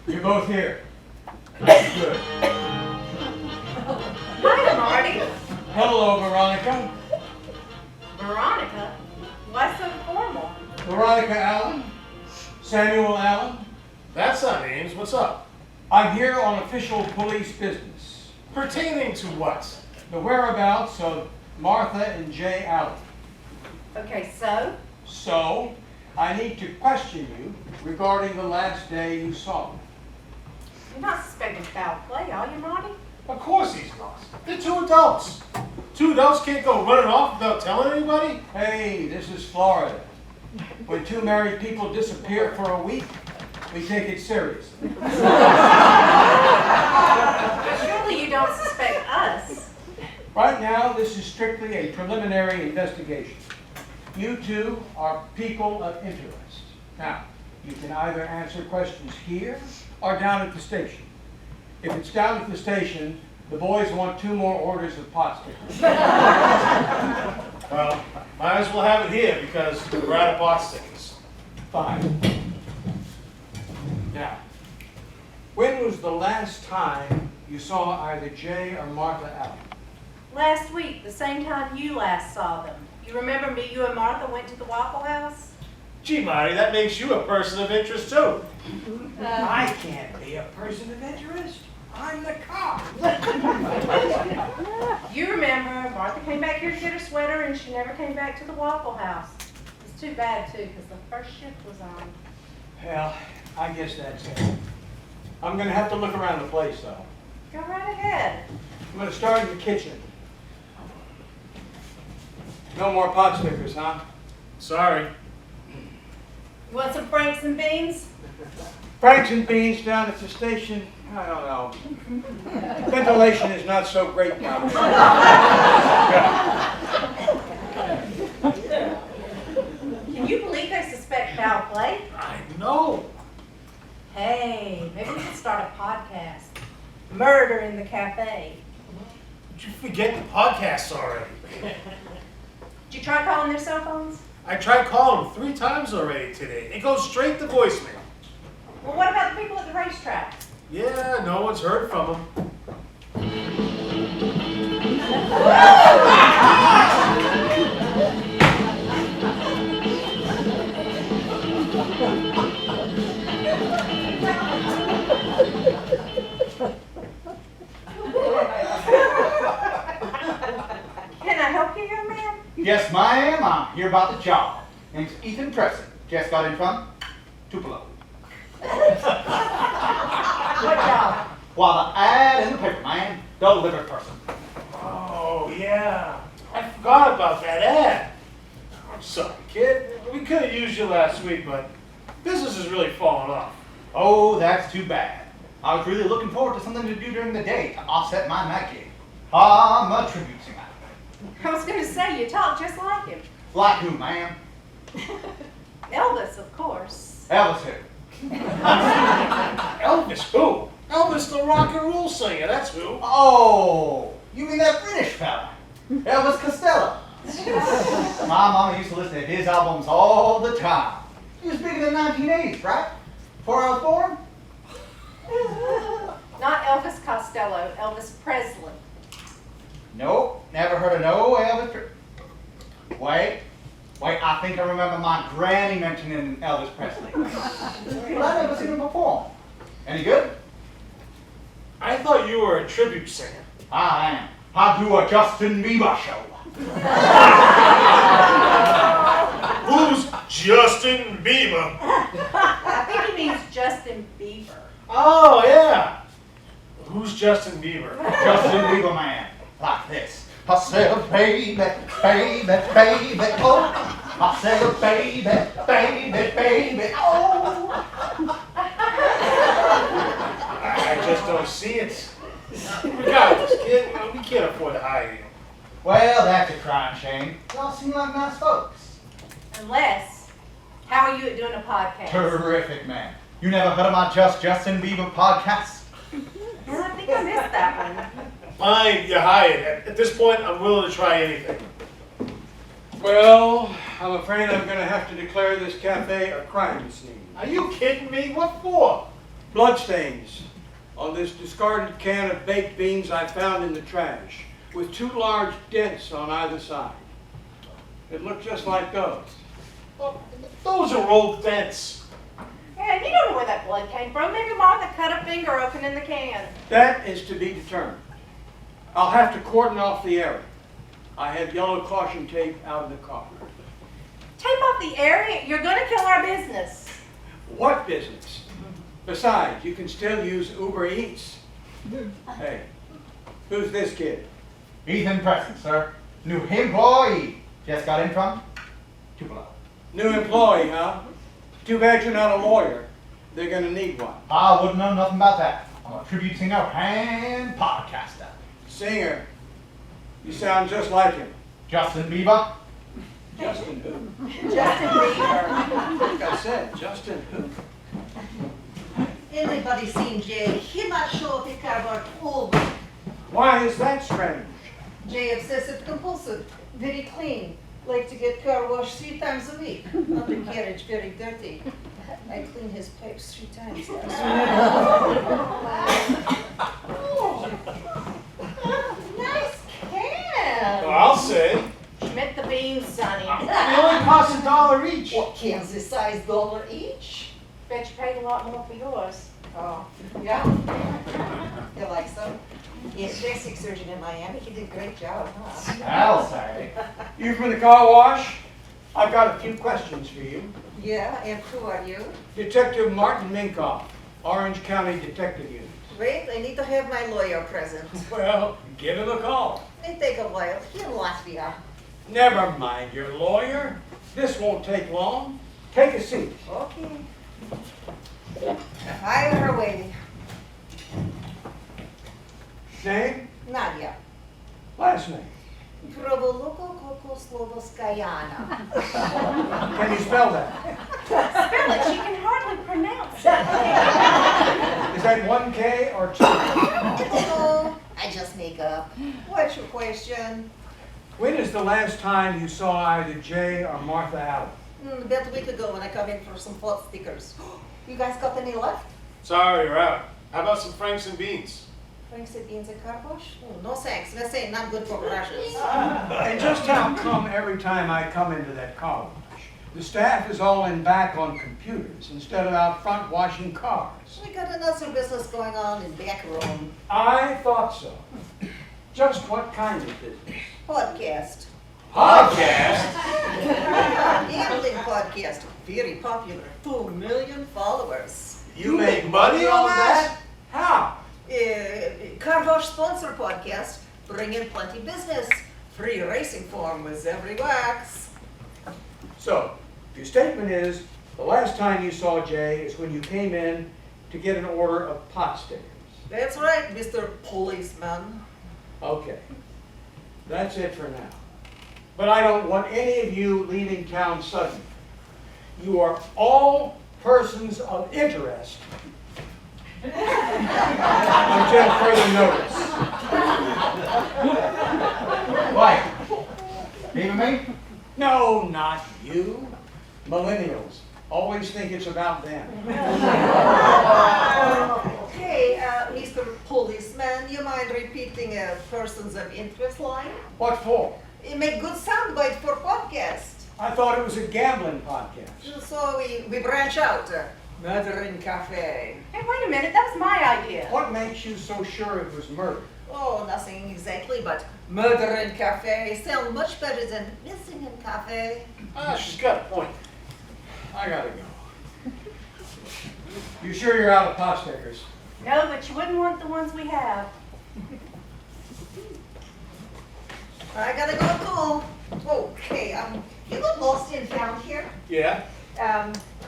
You're both here. Good. Hi, Marty. Hello, Veronica. Veronica? Why so formal? Veronica Allen. Samuel Allen. That's not names. What's up? I'm here on official police business. Pertaining to what? The whereabouts of Martha and Jay Allen. Okay, so? So, I need to question you regarding the last day you saw them. You're not suspecting foul play, are you, Marty? Of course he's not. They're two adults. Two adults can't go running off without telling anybody? Hey, this is Florida. When two married people disappear for a week, we take it seriously. Surely you don't suspect us. Right now, this is strictly a preliminary investigation. You two are people of interest. Now, you can either answer questions here or down at the station. If it's down at the station, the boys want 2 more orders of pot stickers. Well, might as well have it here because we're out of pot stickers. Fine. Now, when was the last time you saw either Jay or Martha Allen? Last week, the same time you last saw them. You remember me, you and Martha went to the Waffle House? Gee, Marty, that makes you a person of interest too. I can't be a person of interest. I'm the cop. You remember, Martha came back here to get her sweater and she never came back to the Waffle House. It's too bad too, because the first shift was on. Well, I guess that's it. I'm gonna have to look around the place though. Go right ahead. I'm gonna start in the kitchen. No more pot stickers, huh? Sorry. You want some Franks and beans? Franks and beans down at the station? I don't know. Ventilation is not so great down there. Can you believe they suspect foul play? I know. Hey, maybe we should start a podcast. Murder in the Cafe. Did you forget the podcasts already? Did you try calling their cell phones? I tried calling them 3 times already today. It goes straight to voicemail. Well, what about the people at the racetrack? Yeah, no one's heard from them. help you, young man? Yes, ma'am, I'm here about the job. Name's Ethan Preston. Just got in from Tupelo. What job? Well, the ad in the paper, man. Delivered person. Oh, yeah. I forgot about that ad. I'm sorry, kid. We could have used you last week, but business has really fallen off. Oh, that's too bad. I was really looking forward to something to do during the day to offset my night gig. I'm a tribute singer. I was going to say, you talk just like him. Like who, ma'am? Elvis, of course. Elvis who? Elvis who? Elvis the rock and roll singer, that's who. Oh, you mean that British fella? Elvis Costello. My mama used to listen to his albums all the time. He was big in the 1980s, right? Before I was born? Not Elvis Costello, Elvis Presley. Nope, never heard of no Elvis. Wait, I think I remember my granny mentioning Elvis Presley. But I've never seen him perform. Any good? I thought you were a tribute singer. I am. I do a Justin Bieber show. Who's Justin Bieber? I think he means Justin Bieber. Oh, yeah. Who's Justin Bieber? Justin Bieber man. Like this. I said, baby, baby, baby, oh. I said, baby, baby, baby, oh. I just don't see it. Regardless, kid, we can't afford to hire you. Well, that's a crying shame. Y'all seem like nice folks. Unless, how are you at doing a podcast? Terrific, man. You never heard of my Justin Bieber podcast? Well, I think I missed that one. Fine, you're hired. At this point, I'm willing to try anything. Well, I'm afraid I'm going to have to declare this cafe a crime scene. Are you kidding me? What for? Bloodstains on this discarded can of baked beans I found in the trash, with 2 large dents on either side. It looked just like those. Well, those are old dents. Yeah, you don't know where that blood came from. Maybe Martha cut a finger opening the can. That is to be determined. I'll have to cordon off the area. I have yellow caution tape out of the car. Tape off the area? You're going to kill our business. What business? Besides, you can still use Uber Eats. Hey, who's this kid? Ethan Preston, sir. New employee. Just got in from Tupelo. New employee, huh? Too bad you're not a lawyer. They're gonna need one. I wouldn't know nothing about that. I'm a tribute singer and podcaster. Singer. You sound just like him. Justin Bieber. Justin who? Justin Bieber. Like I said, Justin who? Anybody seen Jay? He not show up in car about all week. Why is that strange? Jay obsessive compulsive, very clean. Like to get car washed 3 times a week. Undercarriage very dirty. I clean his pipes 3 times last week. Nice can. Well, I'll say. Schmidt the beans, Sonny. They only cost $1 each. What cans this size $1 each? Bet you paid a lot more for yours. Oh, yeah. You like so? He's a basic surgeon in Miami. He did a great job, huh? I'll say. You from the car wash? I've got a few questions for you. Yeah, and who are you? Detective Martin Minkoff, Orange County Detective Unit. Wait, I need to have my lawyer present. Well, give him a call. It take a while. He in Latvia. Never mind your lawyer. This won't take long. Take a seat. Okay. I her waiting. Name? Nadia. Last name? Provoluko Kokoslovoskayana. Can you spell that? Spell it. She can hardly pronounce it. Is that 1 K or 2? No, I just make up. What's your question? When is the last time you saw either Jay or Martha Allen? About a week ago when I come in for some pot stickers. You guys got any left? Sorry, you're out. How about some Franks and beans? Franks and beans and car wash? Oh, no thanks. Let's say not good for brushes. And just how come every time I come into that car wash, the staff is all in back on computers instead of out front washing cars? We got another business going on in back room. I thought so. Just what kind of business? Podcast. Podcast? Gambling podcast, very popular, 2 million followers. You make money on that? How? Car wash sponsor podcast, bring in plenty business. Free racing form with every wax. So, your statement is, the last time you saw Jay is when you came in to get an order of pot stickers. That's right, Mr. Policeman. Okay, that's it for now. But I don't want any of you leaving town suddenly. You are all persons of interest until further notice. Why? Even me? No, not you. Millennials always think it's about them. Okay, Mr. Policeman, you mind repeating a persons of interest line? What for? It make good soundbite for podcast. I thought it was a gambling podcast. So we branch out. Murder in Cafe. Hey, wait a minute, that was my idea. What makes you so sure it was murder? Oh, nothing exactly, but Murder in Cafe sound much better than Missing in Cafe. She's got a point. I gotta go. You sure you're out of pot stickers? No, but you wouldn't want the ones we have. I gotta go too. Okay, you got lost and found here? Yeah?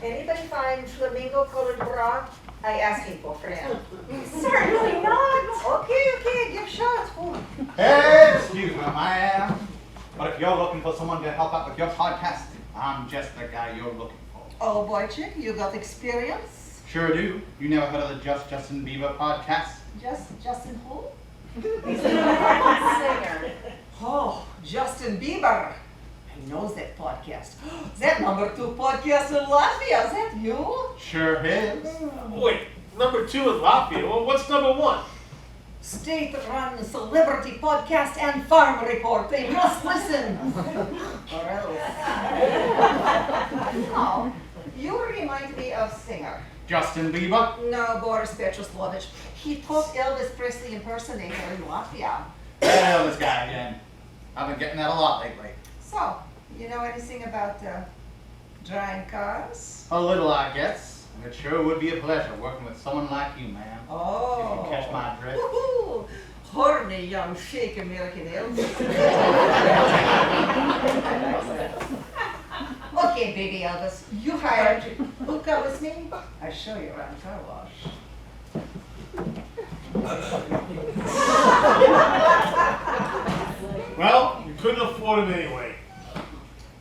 Anybody find flamingo colored bra? I asking for friend. Certainly not. Okay, give shot. Oh. Hey, excuse me, ma'am. But if you're looking for someone to help out with your podcast, I'm just the guy you're looking for. Oh boy, chick, you got experience? Sure do. You never heard of the Just Justin Bieber podcast? Justin who? He's a singer. Oh, Justin Bieber. He knows that podcast. That #2 podcast in Latvia, is that you? Sure is. Wait, number 2 in Latvia. Well, what's number 1? State-run celebrity podcast and farm report. They must listen. Or else. Oh, you remind me of singer. Justin Bieber? No, Boris Petrovich. He taught Elvis Presley impersonator in Latvia. Well, this guy again. I've been getting that a lot lately. So, you know anything about drying cars? A little, I guess. And it sure would be a pleasure working with someone like you, ma'am. Oh. If you catch my drift. Woohoo! Horny young fake American Elvis. Okay, baby Elvis, you hired. Hook up with me? I show you around car wash. Well, you couldn't afford him anyway.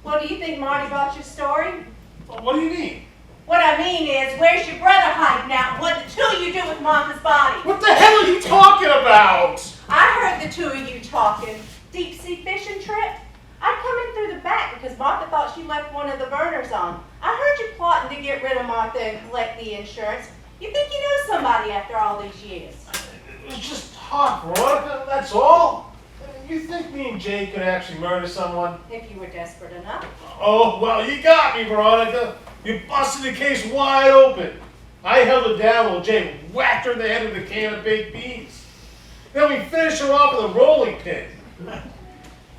Well, do you think Marty bought your story? Well, what do you mean? What I mean is, where's your brother hiding out? What the two of you do with Martha's body? What the hell are you talking about? I heard the two of you talking. Deep sea fishing trip? I'd come in through the back because Martha thought she left one of the burners on. I heard you plotting to get rid of Martha and collect the insurance. You think you know somebody after all these years? It was just talk, Veronica, that's all. You think me and Jay could actually murder someone? If you were desperate enough. Oh, well, you got me, Veronica. You busted the case wide open. I held her down while Jay whacked her in the head with a can of baked beans. Then we finished her off with a rolling pin.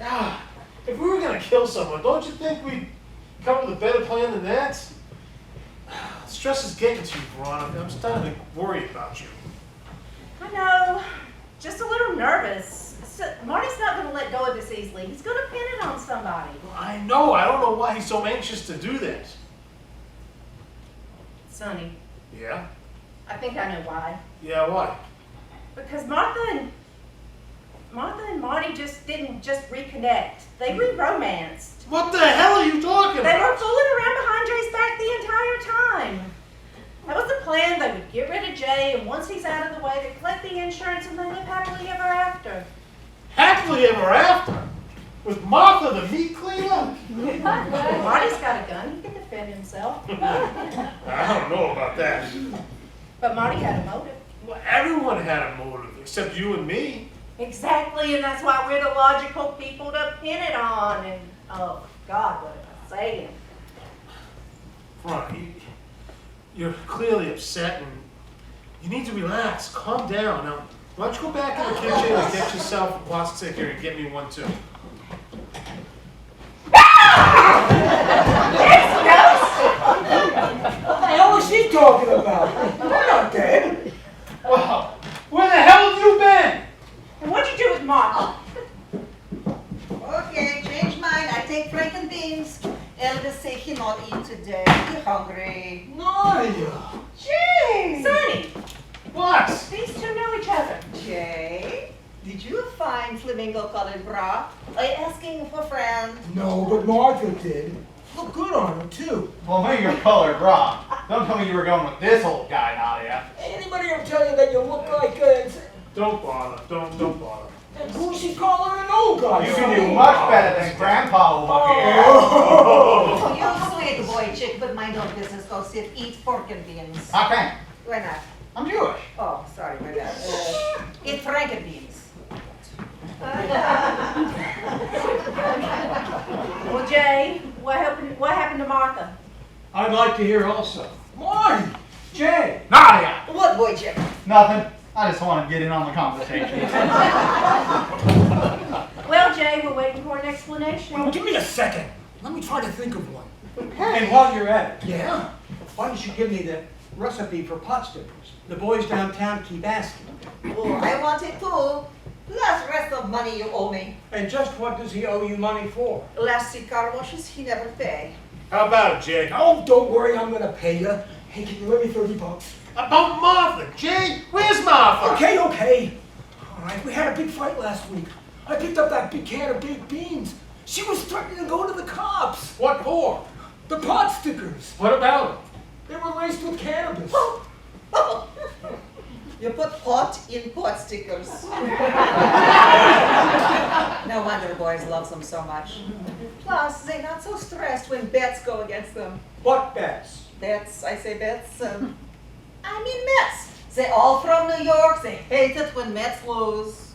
Ah, if we were going to kill someone, don't you think we'd come up with a better plan than that? Stress is getting to you, Veronica. I'm starting to worry about you. I know. Just a little nervous. Marty's not going to let go of this easily. He's going to pin it on somebody. I know. I don't know why he's so anxious to do that. Sonny, Yeah? I think I know why. Yeah, why? Because Martha and Marty just didn't just reconnect. They re-romanced. What the hell are you talking They were about? fooling around behind Jay's back the entire time. That was the plan. They would get rid of Jay, and once he's out of the way, they'd collect the insurance and they live happily ever after. Happily ever after? With Martha the meat cleaner? Marty's got a gun. He can defend himself. I don't know about that. But Marty had a motive. Well, everyone had a motive, except you and me. Exactly, and that's why we're the logical people to pin it on. And, oh, God, what am I saying? Veronica, you're clearly upset and you need to relax. Calm down. Now, why don't you go back in the kitchen and get yourself a pot sticker and get me one too? he talking about? We're not dead. Well, where the hell have you been? And what'd you do with Martha? Okay, change mind. I take Franken beans. Elvis say he not eat today. He hungry. Nadia. Jay! Sonny, What? these two know each other. Jay, did you find flamingo colored bra? Are you asking for friend? No, but Martha did. Look good on her, too. Well, maybe you're colored wrong. Don't tell me you were going with this old guy, Nadia. Anybody ever tell you that you look like Don't bother. Don't bother. who she calling an old guy? You can do much better than Grandpa over here. Oh, you sweet boy chick, but mind your business. Go sit, eat pork and beans. Okay, Why not? I'm Jewish. Oh, sorry, my bad. Eat Franken beans. Well, Jay, what happened to Martha? I'd like to hear also. Marty! Jay, Nadia! What boy chick? Nothing. I just want to get in on the conversation. Well, Jay, we're waiting for an explanation. Well, give me a second. Let me try to think of one. and while you're at it, Yeah? why don't you give me the recipe for pot stickers? The boys downtown keep asking. Oh, I want it too. Plus rest of money you owe me. And just what does he owe you money for? Last three car washes he never pay. How about it, Jay? Oh, don't worry, I'm gonna pay you. Hey, can you lend me $30? About Martha, Jay? Where's Martha? Okay. All right, we had a big fight last week. I picked up that big can of baked beans. She was threatening to go to the cops. What for? The pot stickers. What about it? They were laced with cannabis. You put pot in pot stickers. No wonder boys love them so much. Plus, they're not so stressed when bets go against them. What bets? Bets, I say bets. I mean Mets. They all from New York. They hate it when Mets lose.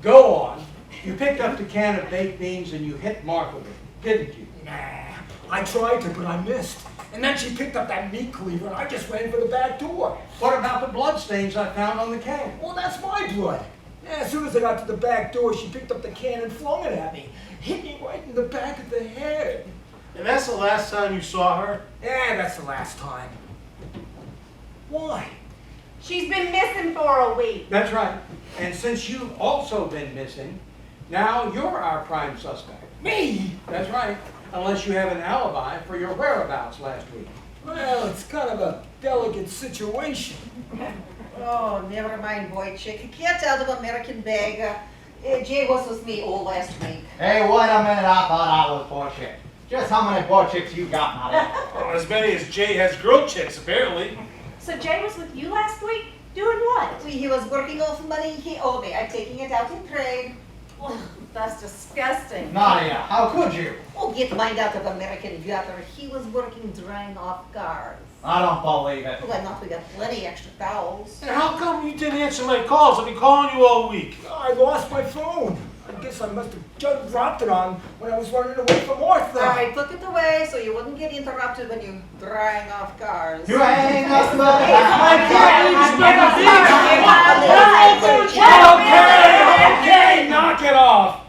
Go on. You picked up the can of baked beans and you hit Martha with it, didn't you? Nah, I tried to, but I missed. And then she picked up that meat cleaver and I just ran for the back door. What about the blood stains I found on the can? Well, that's my blood. Yeah, as soon as I got to the back door, she picked up the can and flung it at me. Hit me right in the back of the head. And that's the last time you saw her? Yeah, that's the last time. Why? She's been missing for a week. That's right. And since you've also been missing, now you're our prime suspect. Me? That's right. Unless you have an alibi for your whereabouts last week. Well, it's kind of a delicate situation. Oh, never mind, boy chick. You can't tell the American bag. Jay was with me all last week. Hey, wait a minute, I thought I was bullshit. Just how many boy chicks you got, Nadia? Oh, as many as Jay has grilled chicks, apparently. So Jay was with you last week? Doing what? He was working off money he owed me. I'm taking it out in trade. Ugh, that's disgusting. Nadia, how could you? Oh, get mind out of American gutter. He was working drying off cars. I don't believe it. Why not? We got plenty extra towels. And how come you didn't answer my calls? I've been calling you all week. I lost my phone. I guess I must have just dropped it on when I was running away from Martha. I took it away so you wouldn't get interrupted when you're drying off cars. You ain't nothing but Okay, knock it off.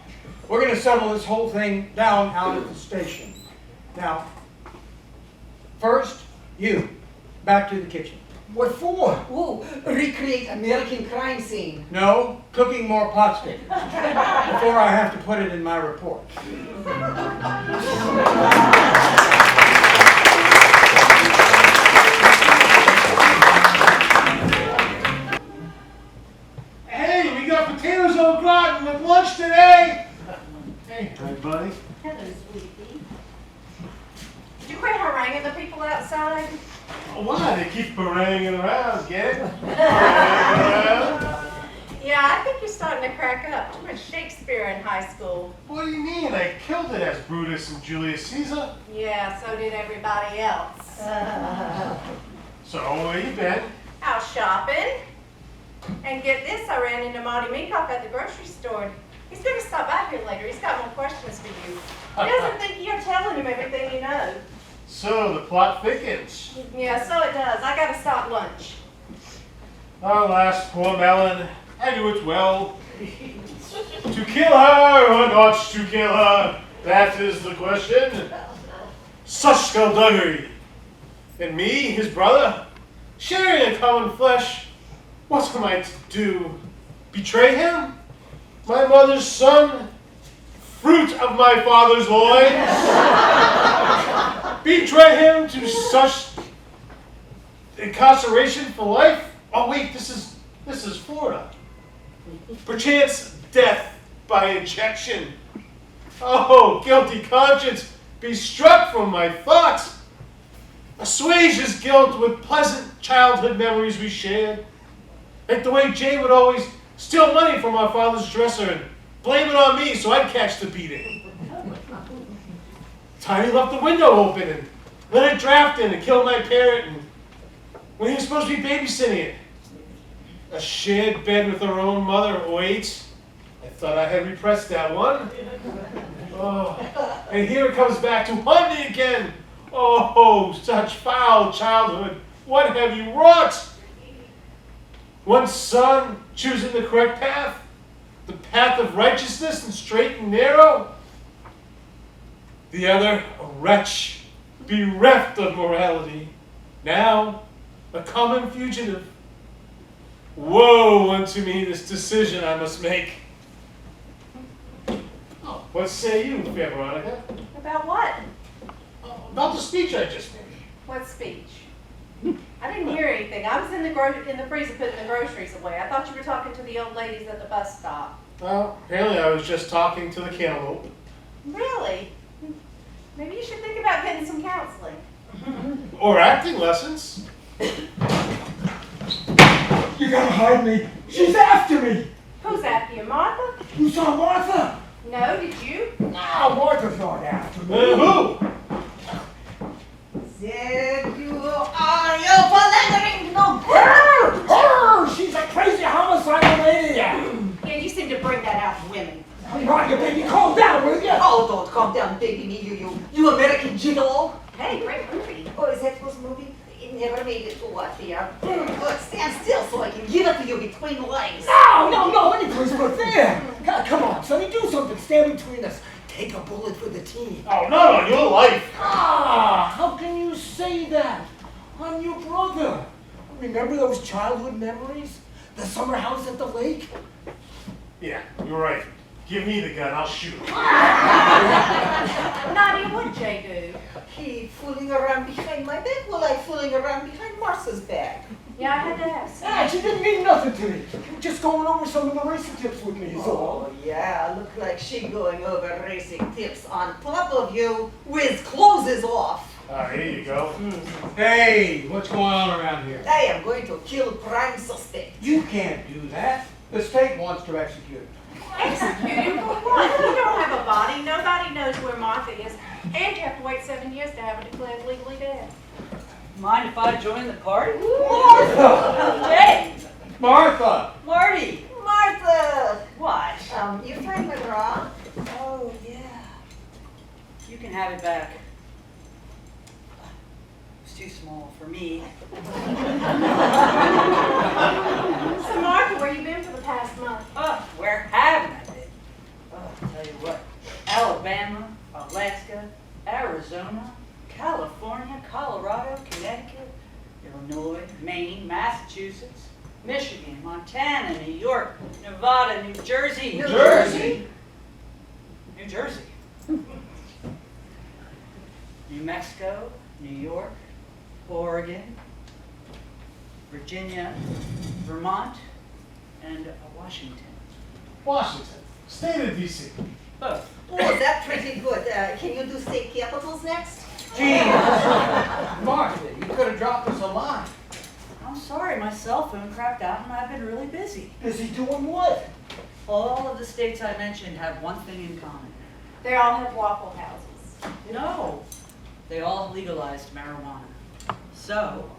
We're going to settle this whole thing down out at the station. Now, first, you, back to the kitchen. What for? Ooh, recreate American crime scene. No, cooking more pot stickers before I have to put it in my report. Hey, we got potatoes au gratin with lunch today. Hey, hi, buddy. Hello, sweetie. Did you quit haranguing the people outside? Why? They keep haranguing around, get it? Yeah, I think you're starting to crack up. Too much Shakespeare in high school. What do you mean? I killed it as Brutus and Julius Caesar. Yeah, so did everybody else. So, where you been? Out shopping. And get this, I ran into Marty Minkoff at the grocery store. He's going to stop by here later. He's got more questions for you. He doesn't think you're telling him everything you know. So, the plot thickens. Yeah, so it does. I got to stop lunch. Alas, poor Melon. I knew it well. To kill her or not to kill her? That is the question. Such skullduggery. And me, his brother, sharing a common flesh, what am I to do? Betray him? My mother's son? Fruit of my father's loins? Betray him to such incarceration for life? Oh wait, this is Florida. Perchance death by injection. Oh, guilty conscience, be struck from my thoughts. Assuage his guilt with pleasant childhood memories we shared. Like the way Jay would always steal money from our father's dresser and blame it on me so I'd catch the beating. Time he left the window open and let it draft in and kill my parent, and when he was supposed to be babysitting it. A shared bed with her own mother. Wait, I thought I had repressed that one. Oh, and here it comes back to haunt me again. Oh, such foul childhood. What have you wrought? One son choosing the correct path, the path of righteousness and straight and narrow. The other, a wretch, bereft of morality, now a common fugitive. Woe unto me this decision I must make. Oh, what say you, fair Veronica? About what? About the speech I just made. What speech? I didn't hear anything. I was in the freezer putting the groceries away. I thought you were talking to the old ladies at the bus stop. Well, apparently I was just talking to the cantaloupe. Really? Maybe you should think about getting some counseling. Or acting lessons. You gotta hide me. She's after me. Who's after you, Martha? You saw Martha? No, did you? No, Martha's not after me. Who? There you are, you philandering no Her! She's a crazy homicidal maniac. Yeah, you seem to bring that out in women. Veronica, baby, calm down, will you? Oh, don't calm down, baby me, you American gigolo. Hey, great movie. Oh, is that was movie? It never made it to what here. Look, stand still so I can give it to you between the legs. No, any place but there. Come on, Sonny, do something. Stand between us. Take a bullet for the team. Oh, not on your life. How can you say that? I'm your brother. Remember those childhood memories? The summer house at the lake? Yeah, you're right. Give me the gun, I'll shoot. Nadia, what'd Jay do? He fooling around behind my back while I fooling around behind Martha's back. Yeah, I had to ask. She didn't mean nothing to me. Just going over some of the racing tips with me is all. Oh yeah, look like she going over racing tips on top of you with clothes off. Here you go. Hey, what's going on around here? I am going to kill prime suspect. You can't do that. The state wants to execute. Executed for what? You don't have a body. Nobody knows where Martha is. And you have to wait 7 years to have her declared legally dead. Mind if I join the party? Martha! Jay! Martha! Marty! Martha! What? You find my bra? Oh, yeah. You can have it back. It's too small for me. So, Martha, where you been for the past month? Oh, where haven't I been? Oh, I'll tell you what. Alabama, Alaska, Arizona, California, Colorado, Connecticut, Illinois, Maine, Massachusetts, Michigan, Montana, New York, Nevada, New Jersey. New Jersey? New Jersey. New Mexico, New York, Oregon, Virginia, Vermont, and Washington. Washington, state of D.C. Both. Oh, that's pretty good. Can you do state capitals next? Gee, Martha, you could have dropped us a line. I'm sorry, my cell phone crapped out and I've been really busy. Busy doing what? All of the states I mentioned have one thing in common. They all have Waffle Houses. No, they all legalized marijuana. So,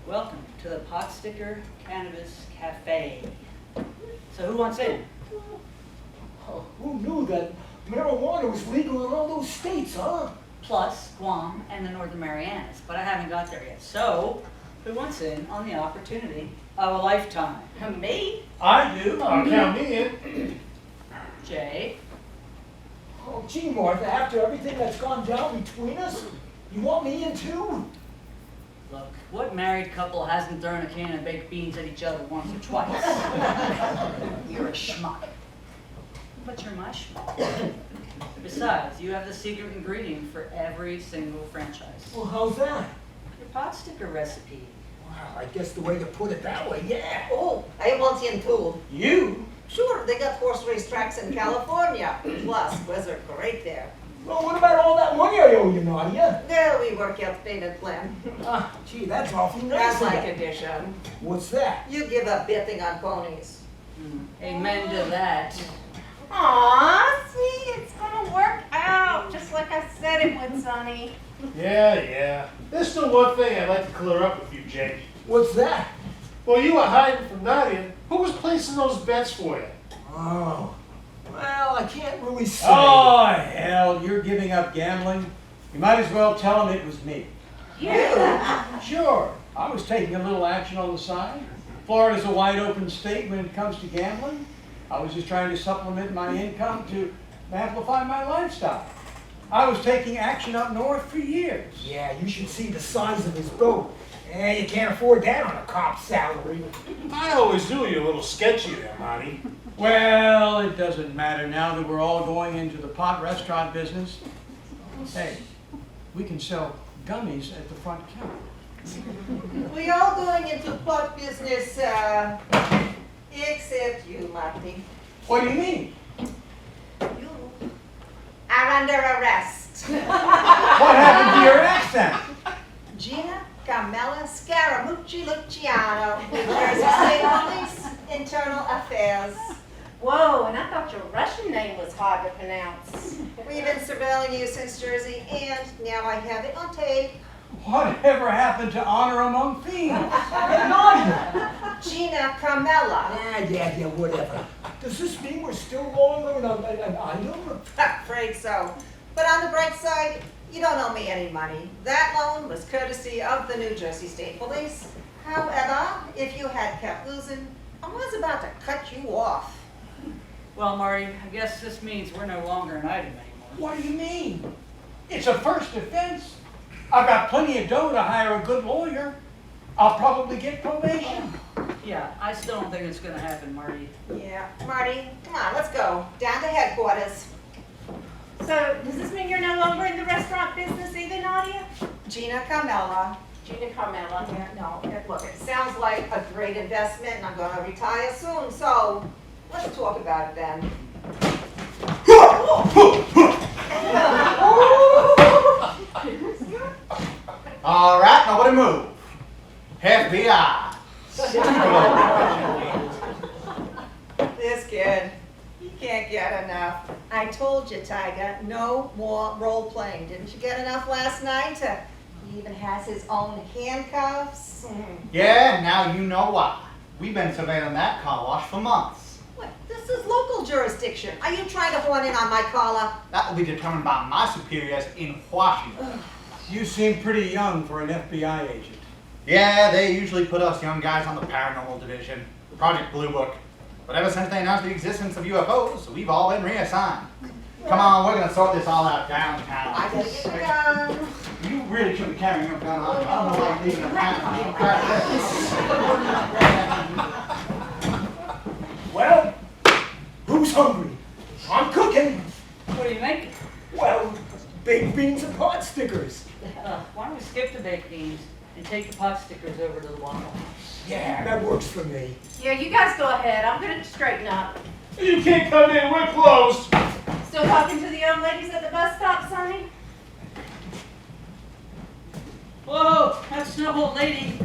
welcome to the Pot Sticker Cannabis Cafe. So who wants in? Oh, who knew that marijuana was legal in all those states, huh? Plus Guam and the Northern Marianas, but I haven't got there yet. So, who wants in on the opportunity of a lifetime? Me? I do. I'll count me in. Jay? Oh, gee, Martha, after everything that's gone down between us, you want me in too? Look, what married couple hasn't thrown a can of baked beans at each other once or twice? You're a schmuck. But you're my schmuck. Besides, you have the secret ingredient for every single franchise. Well, how's that? Your pot sticker recipe. Wow, I guess the way to put it that way, yeah. Oh, I want in too. You? Sure, they got horse race tracks in California. Plus, weather great there. Well, what about all that money I owe you, Nadia? There we work out payment plan. Ah, gee, that's awfully nice That's of my you. condition. What's that? You give up betting on ponies. Amen to that. Aw, see, it's gonna work out, just like I said it would, Sonny. Yeah. There's still one thing I'd like to clear up with you, Jake. What's that? Well, you were hiding from Nadia. Who was placing those bets for you? Oh, well, I can't really say. Oh, hell, you're giving up gambling? You might as well tell him it was me. Yeah. Sure, I was taking a little action on the side. Florida's a wide open state when it comes to gambling. I was just trying to supplement my income to amplify my lifestyle. I was taking action up north for years. Yeah, you should see the size of his boat. You can't afford that on a cop's salary. I always knew you were a little sketchy there, Monty. Well, it doesn't matter now that we're all going into the pot restaurant business. Hey, we can sell gummies at the front counter. We all going into pot business, except you, Marty. What do you mean? You are under arrest. What happened to your accent? Gina Carmela Scaramucci Luciano, New Jersey State Police, Internal Affairs. Whoa, and I thought your Russian name was hard to pronounce. We've been surveilling you since Jersey, and now I have it on tape. Whatever happened to honor among thieves? Gina Carmela. Yeah, whatever. Does this mean we're still rolling on an item? Afraid so. But on the bright side, you don't owe me any money. That loan was courtesy of the New Jersey State Police. However, if you had kept losing, I was about to cut you off. Well, Marty, I guess this means we're no longer an item anymore. What do you mean? It's a first offense. I've got plenty of dough to hire a good lawyer. I'll probably get probation. Yeah, I still don't think it's gonna happen, Marty. Yeah, Marty, come on, let's go. Down to headquarters. So, does this mean you're no longer in the restaurant business either, Nadia? Gina Carmela. Gina Carmela. Yeah, no, look, it sounds like a great investment, and I'm gonna retire soon, so let's talk about it then. All right, nobody move. FBI. This kid, he can't get enough. I told you, Tiger, no more role playing. Didn't you get enough last night? He even has his own handcuffs. Yeah, now you know why. We've been surveilling that car wash for months. What? This is local jurisdiction. Are you trying to horn in on my collar? That will be determined by my superiors in Washington. You seem pretty young for an FBI agent. Yeah, they usually put us young guys on the paranormal division, Project Blue Book. But ever since they announced the existence of UFOs, we've all been reassigned. Come on, we're gonna sort this all out downtown. I gotta get the gun. You really shouldn't be carrying your gun on you. I don't know why you're leaving the Well, who's hungry? I'm cooking. What are you making? Well, baked beans and pot stickers. Why don't we skip the baked beans and take the pot stickers over to the Waffle House? Yeah, that works for me. Yeah, you guys go ahead. I'm gonna straighten up. You can't come in, we're closed. Still talking to the young ladies at the bus stop, Sonny? Whoa, that's no old lady.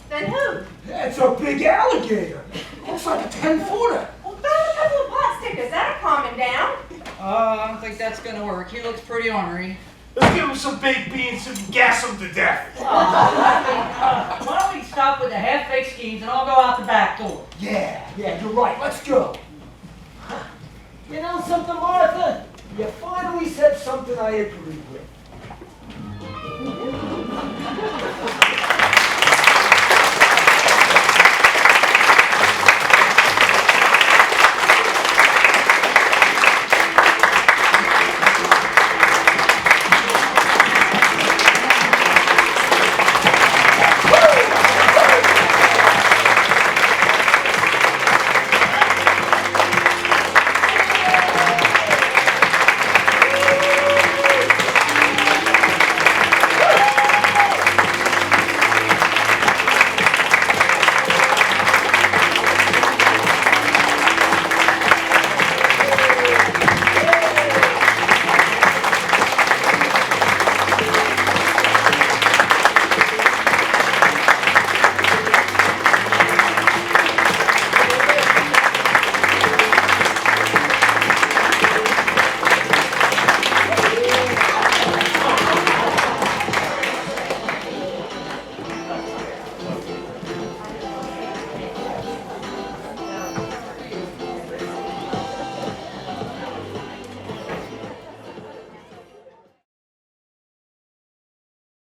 Then who? That's a big alligator. Looks like a 10-footer. Well, throw a couple of pot stickers. That'll calm him down. I don't think that's gonna work. He looks pretty ornery. Let's give him some baked beans and gas him to death. Why don't we stop with the half-baked schemes and I'll go out the back door? Yeah, you're right. Let's go. You know something, Martha? You finally said something I agree with.